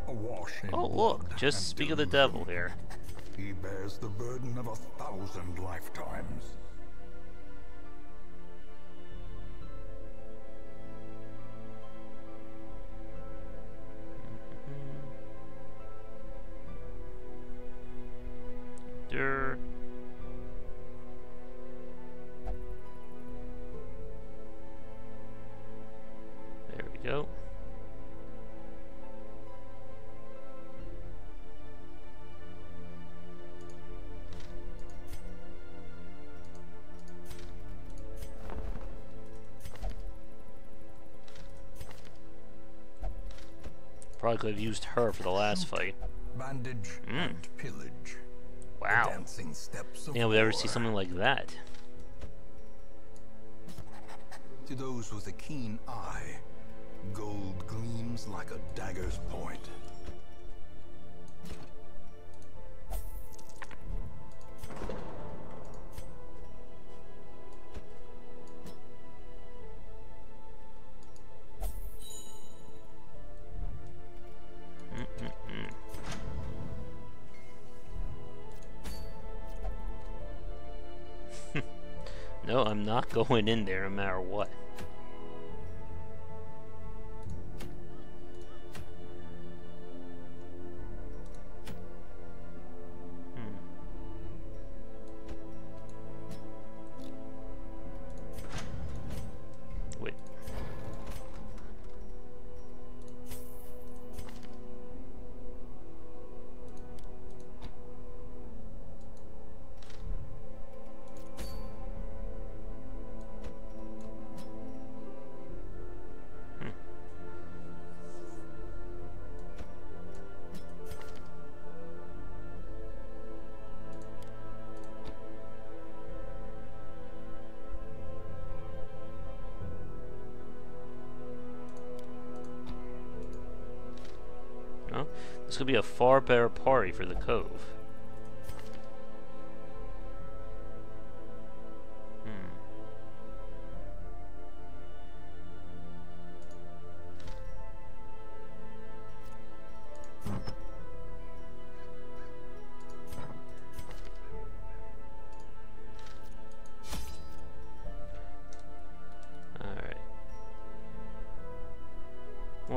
[SPEAKER 2] Awash in
[SPEAKER 1] Oh, look,
[SPEAKER 2] blood
[SPEAKER 1] just
[SPEAKER 2] and
[SPEAKER 1] speak of the
[SPEAKER 2] delusion.
[SPEAKER 1] devil here.
[SPEAKER 2] He bears the burden of 1,000 lifetimes.
[SPEAKER 1] There. There we go. Probably could have used her for the last fight.
[SPEAKER 2] Bandage and pillage. The
[SPEAKER 1] Wow.
[SPEAKER 2] dancing steps of
[SPEAKER 1] Yeah, we'd ever see
[SPEAKER 2] war.
[SPEAKER 1] something like that.
[SPEAKER 2] To those with a keen eye, gold gleams like a dagger's point.
[SPEAKER 1] No, I'm not going in there no matter what. Wait. No? This could be a far better party for the Cove.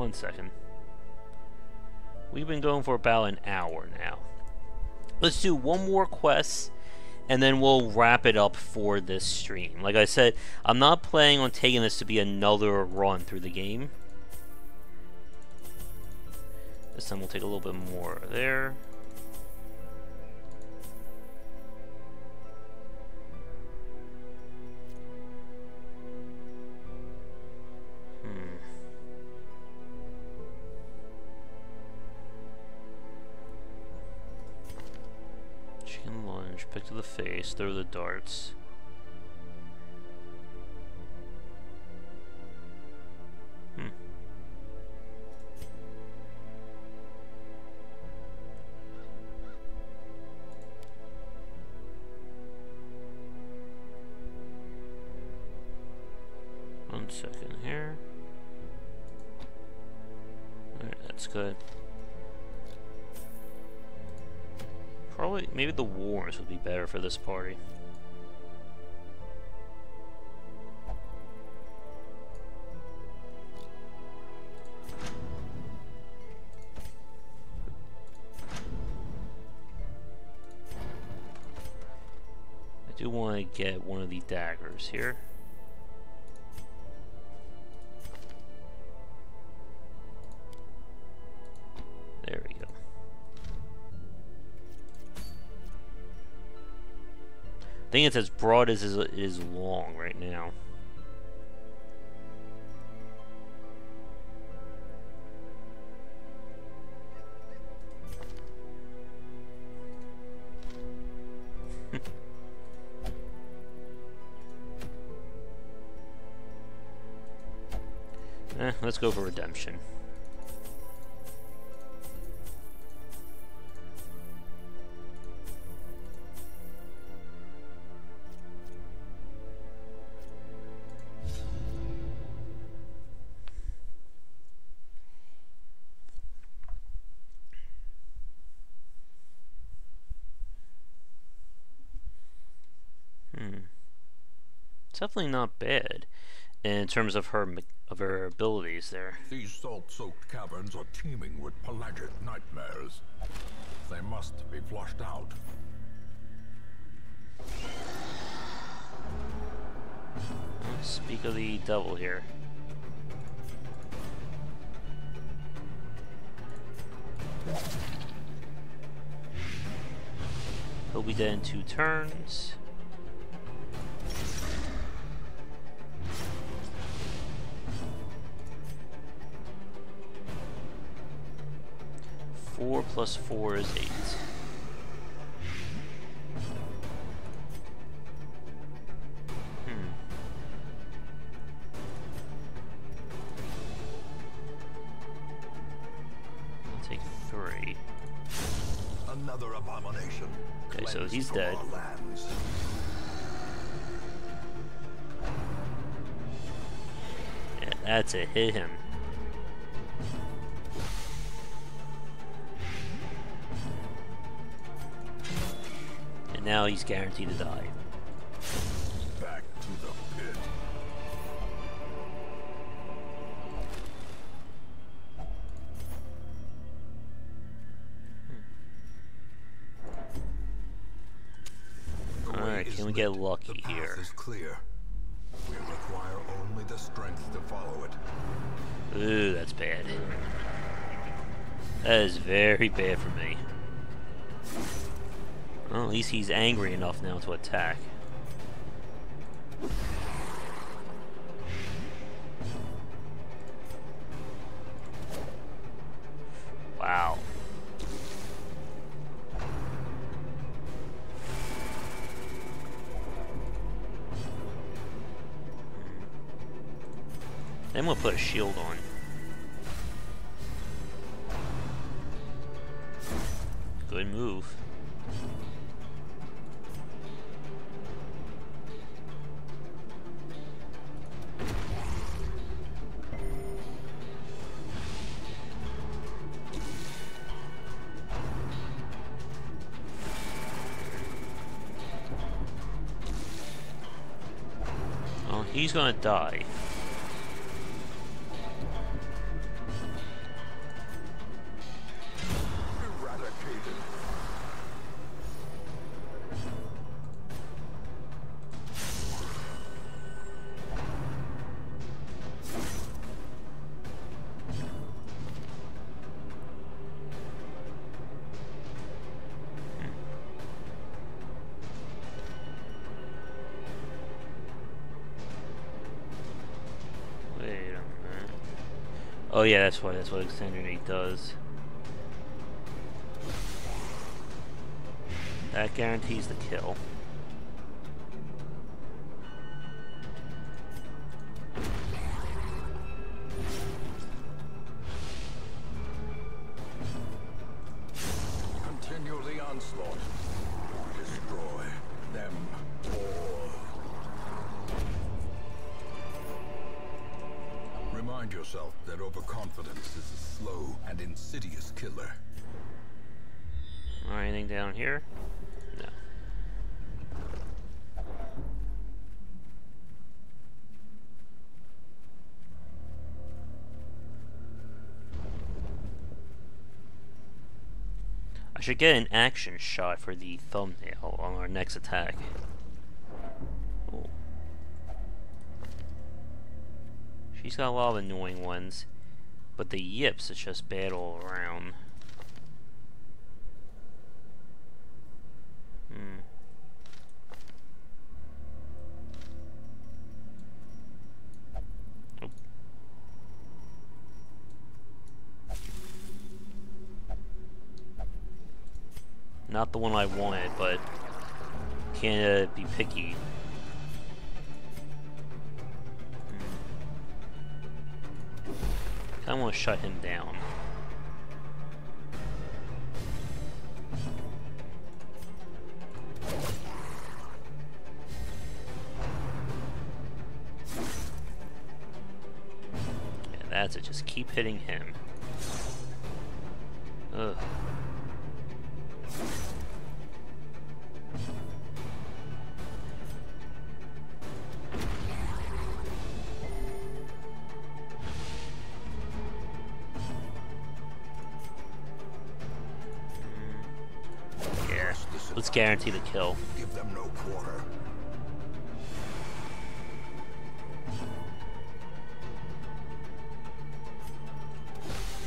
[SPEAKER 1] 1 second. We've been going for about an hour now. Let's do one more quest, and then we'll wrap it up for this stream. Like I said, I'm not planning on taking this to be another run through the game. This time we'll take a little bit more there. Chicken lunge, pick to the face, throw the darts. One second here. Alright, that's good. Probably, maybe the wars would be better for this party. I do want to get one of the daggers here. There we go. I think it's as broad as it is long right now. Let's go for redemption. It's definitely not bad in terms of her abilities there.
[SPEAKER 2] These salt-soaked caverns are teeming with pelagic nightmares. They must be flushed out.
[SPEAKER 1] Let's speak of the devil here. He'll be dead in 2 turns. Four plus 4 is 8. I'll take 3.
[SPEAKER 2] Another abomination.
[SPEAKER 1] Okay, so he's dead. Yeah, that's it. Hit him. And now he's guaranteed to die.
[SPEAKER 2] Back to the pit.
[SPEAKER 1] Alright, can we get lucky
[SPEAKER 2] the
[SPEAKER 1] here?
[SPEAKER 2] path is clear. We require only the strength to follow it.
[SPEAKER 1] Ooh, that's bad. That is very bad for me. Well, at least he's angry enough now to attack. Wow. I'm gonna put a shield on. Good move. Oh, he's gonna die. Oh yeah, that's what Exterminate does. That guarantees the kill.
[SPEAKER 2] Continue the onslaught. Destroy them all. Remind yourself that overconfidence is a slow and insidious killer.
[SPEAKER 1] Alright, anything down here? No. I should get an action shot for the thumbnail on our next attack. Ooh. She's got a lot of annoying ones, but the yips is just bad all around. Not the one I wanted, but can't be picky. I want to shut him down. Yeah, that's it. Just keep hitting him. Ugh. Let's guarantee the kill.
[SPEAKER 2] Give them no quarter.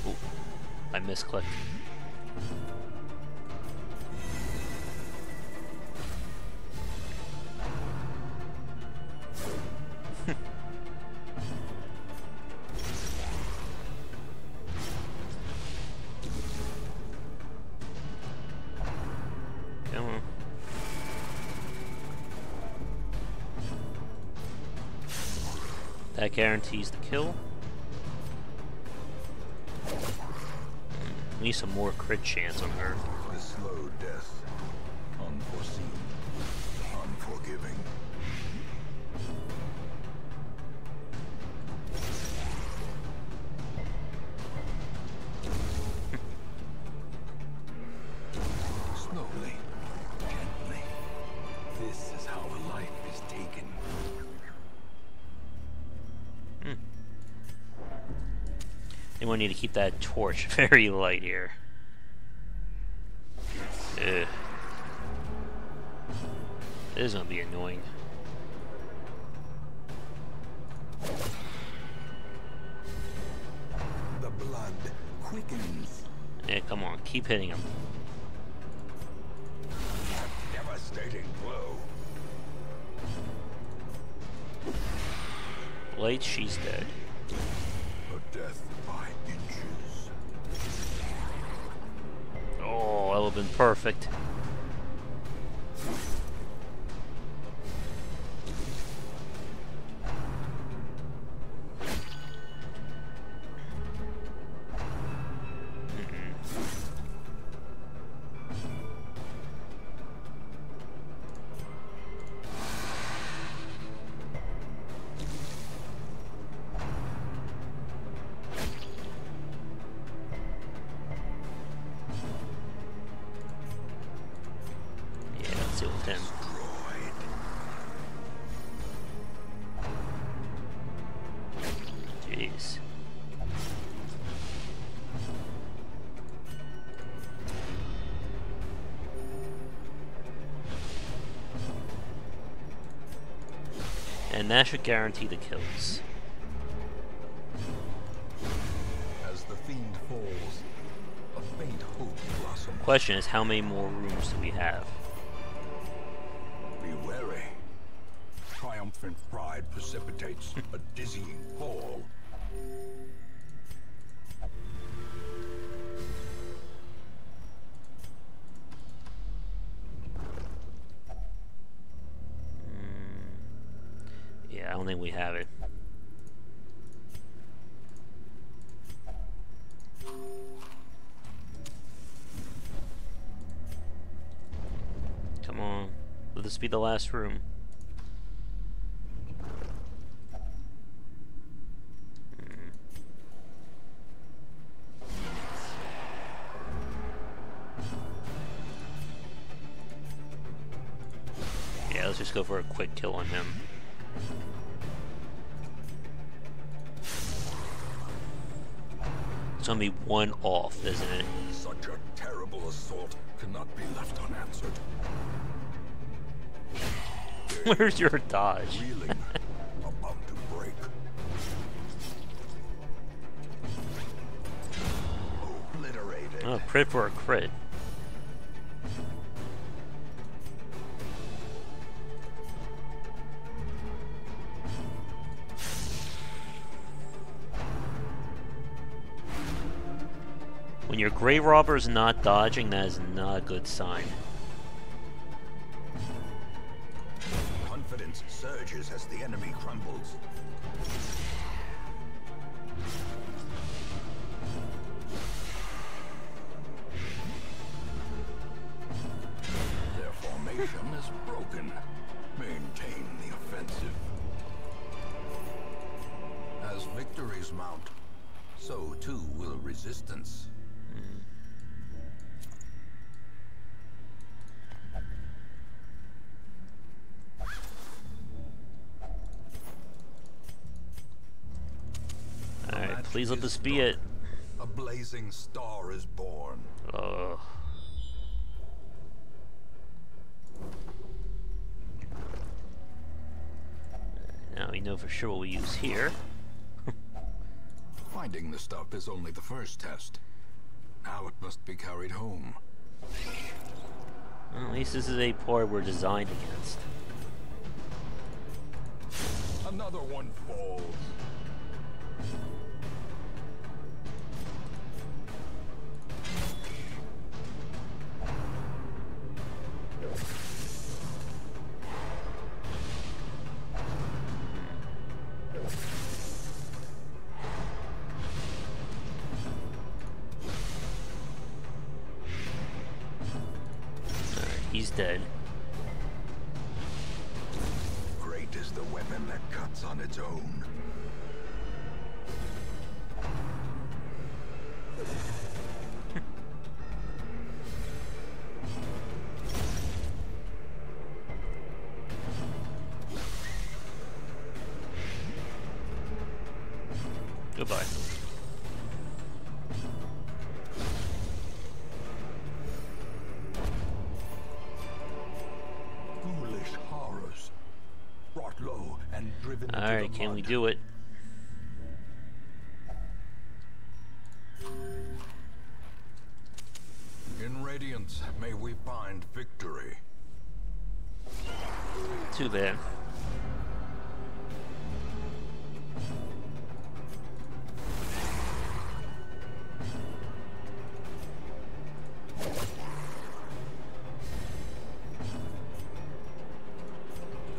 [SPEAKER 1] Ooh, I misclicked. That guarantees the kill. We need some more crit chance on her.
[SPEAKER 2] The slow death. Unforeseen. Unforgiving. Slowly. Gently. This is how a life is taken.
[SPEAKER 1] And we need to keep that torch very light here. Ugh. This is gonna be annoying.
[SPEAKER 2] The blood quickens.
[SPEAKER 1] Yeah, come on, keep hitting him.
[SPEAKER 2] Devastating blow.
[SPEAKER 1] Blade, she's dead.
[SPEAKER 2] A death by inches.
[SPEAKER 1] Oh, that would have been perfect. Him. Jeez. And that should guarantee the kills.
[SPEAKER 2] As the fiend falls, a faint hope blossoms.
[SPEAKER 1] Question is, how many more rooms do we have?
[SPEAKER 2] Be wary. Triumphant pride precipitates a dizzying fall.
[SPEAKER 1] have it. Come on. Let this be the last room. Yeah, let's just go for a quick kill on him. It's gonna be one off, isn't it?
[SPEAKER 2] Such a terrible assault cannot be left unanswered.
[SPEAKER 1] Where's your dodge?
[SPEAKER 2] Reeling, about to break. Obliterated.
[SPEAKER 1] Oh, crit for a crit. When your Grey Robber's not dodging, that is not a good sign.
[SPEAKER 2] Confidence surges as the enemy crumbles. Their formation is broken. Maintain the offensive. As victories mount, so too will resistance.
[SPEAKER 1] Alright, please let this be it.
[SPEAKER 2] A blazing star is born.
[SPEAKER 1] Ugh. Now we know for sure what we use here.
[SPEAKER 2] Finding the stuff is only the first test. Now it must be carried home.
[SPEAKER 1] Well, at least this is a part we're designed against.
[SPEAKER 2] Another one falls.
[SPEAKER 1] He's dead.
[SPEAKER 2] Great is the weapon that cuts on its own.
[SPEAKER 1] Goodbye.
[SPEAKER 2] Foolish horrors. Brought low and driven into
[SPEAKER 1] Alright,
[SPEAKER 2] the
[SPEAKER 1] can we
[SPEAKER 2] mud.
[SPEAKER 1] do it?
[SPEAKER 2] In Radiance, may we find victory.
[SPEAKER 1] Too bad.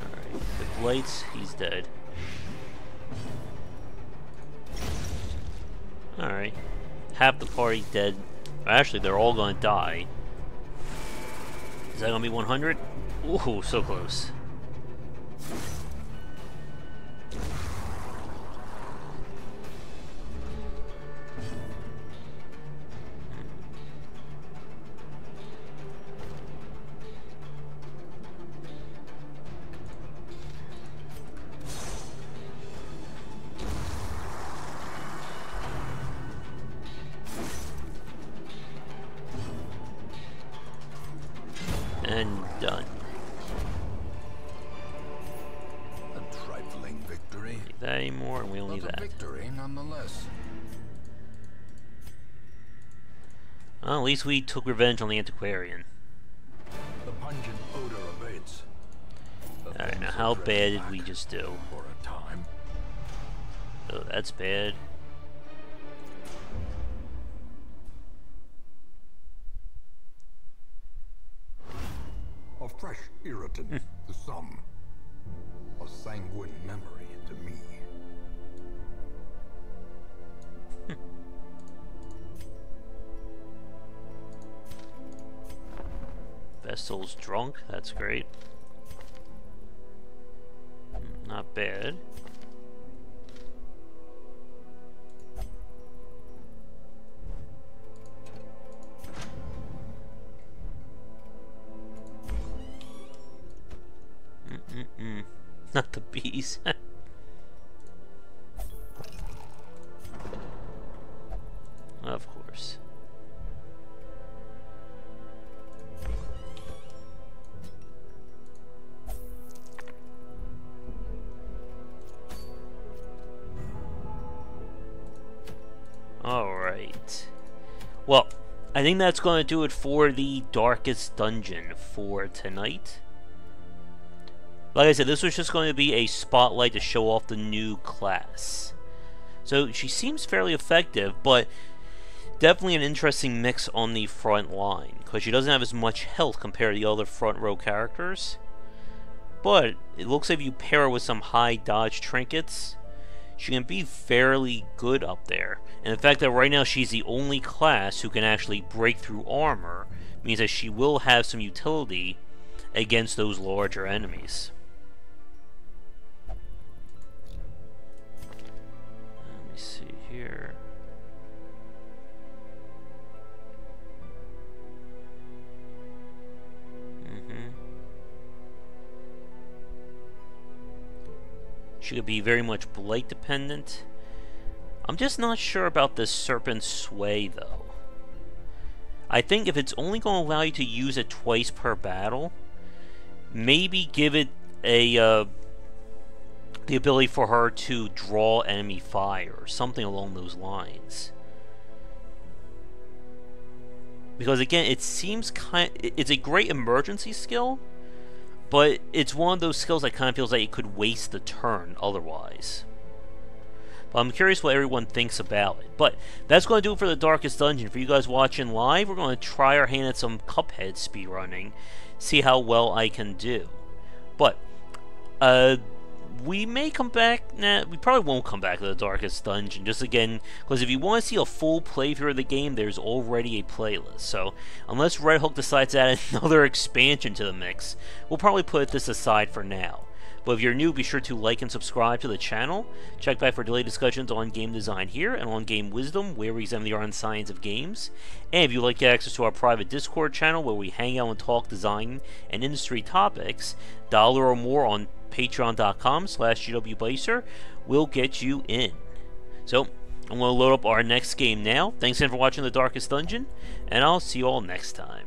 [SPEAKER 1] Alright, with lights, he's dead. Alright. Half the party dead. Actually, they're all gonna die. Is that gonna be 100? Ooh, so close. And done.
[SPEAKER 2] A trifling victory.
[SPEAKER 1] Need that anymore, and we don't need
[SPEAKER 2] But a
[SPEAKER 1] that.
[SPEAKER 2] victory nonetheless.
[SPEAKER 1] Well, at least we took revenge on the antiquarian.
[SPEAKER 2] The pungent odor abates. The
[SPEAKER 1] Alright,
[SPEAKER 2] things
[SPEAKER 1] now
[SPEAKER 2] are
[SPEAKER 1] how
[SPEAKER 2] driven
[SPEAKER 1] bad did
[SPEAKER 2] back
[SPEAKER 1] we just do?
[SPEAKER 2] For a time.
[SPEAKER 1] Oh, that's bad.
[SPEAKER 2] A fresh irritant to some. A a sanguine memory to me.
[SPEAKER 1] Vessel's drunk, that's great. Not bad. Not the bees. Of course. Alright. Well, I think that's going to do it for the Darkest Dungeon for tonight. Like I said, this was just going to be a spotlight to show off the new class. So she seems fairly effective, but definitely an interesting mix on the front line, because she doesn't have as much health compared to the other front row characters. But it looks like if you pair her with some high dodge trinkets, she can be fairly good up there. And the fact that right now she's the only class who can actually break through armor means that she will have some utility against those larger enemies. Let me see here. She could be very much blight dependent. I'm just not sure about this Serpent Sway though. I think if it's only going to allow you to use it twice per battle, maybe give it a the ability for her to draw enemy fire or something along those lines. Because again, it seems it's a great emergency skill, but it's one of those skills that kind of feels like it could waste the turn otherwise. But I'm curious what everyone thinks about it. But that's going to do it for the Darkest Dungeon. For you guys watching live, we're going to try our hand at some Cuphead speedrunning, see how well I can do. But we may come back. Nah, we probably won't come back to the Darkest Dungeon. Just again, because if you want to see a full playthrough of the game, there's already a playlist. So unless Red Hook decides to add another expansion to the mix, we'll probably put this aside for now. But if you're new, be sure to like and subscribe to the channel. Check back for daily discussions on game design here and on Game Wisdom, where we examine the art and science of games. And if you'd like to get access to our private Discord channel, where we hang out and talk design and industry topics, $1 or more on patreon.com/GWBycer will get you in. So, I'm going to load up our next game now. Thanks again for watching The Darkest Dungeon, and I'll see you all next time.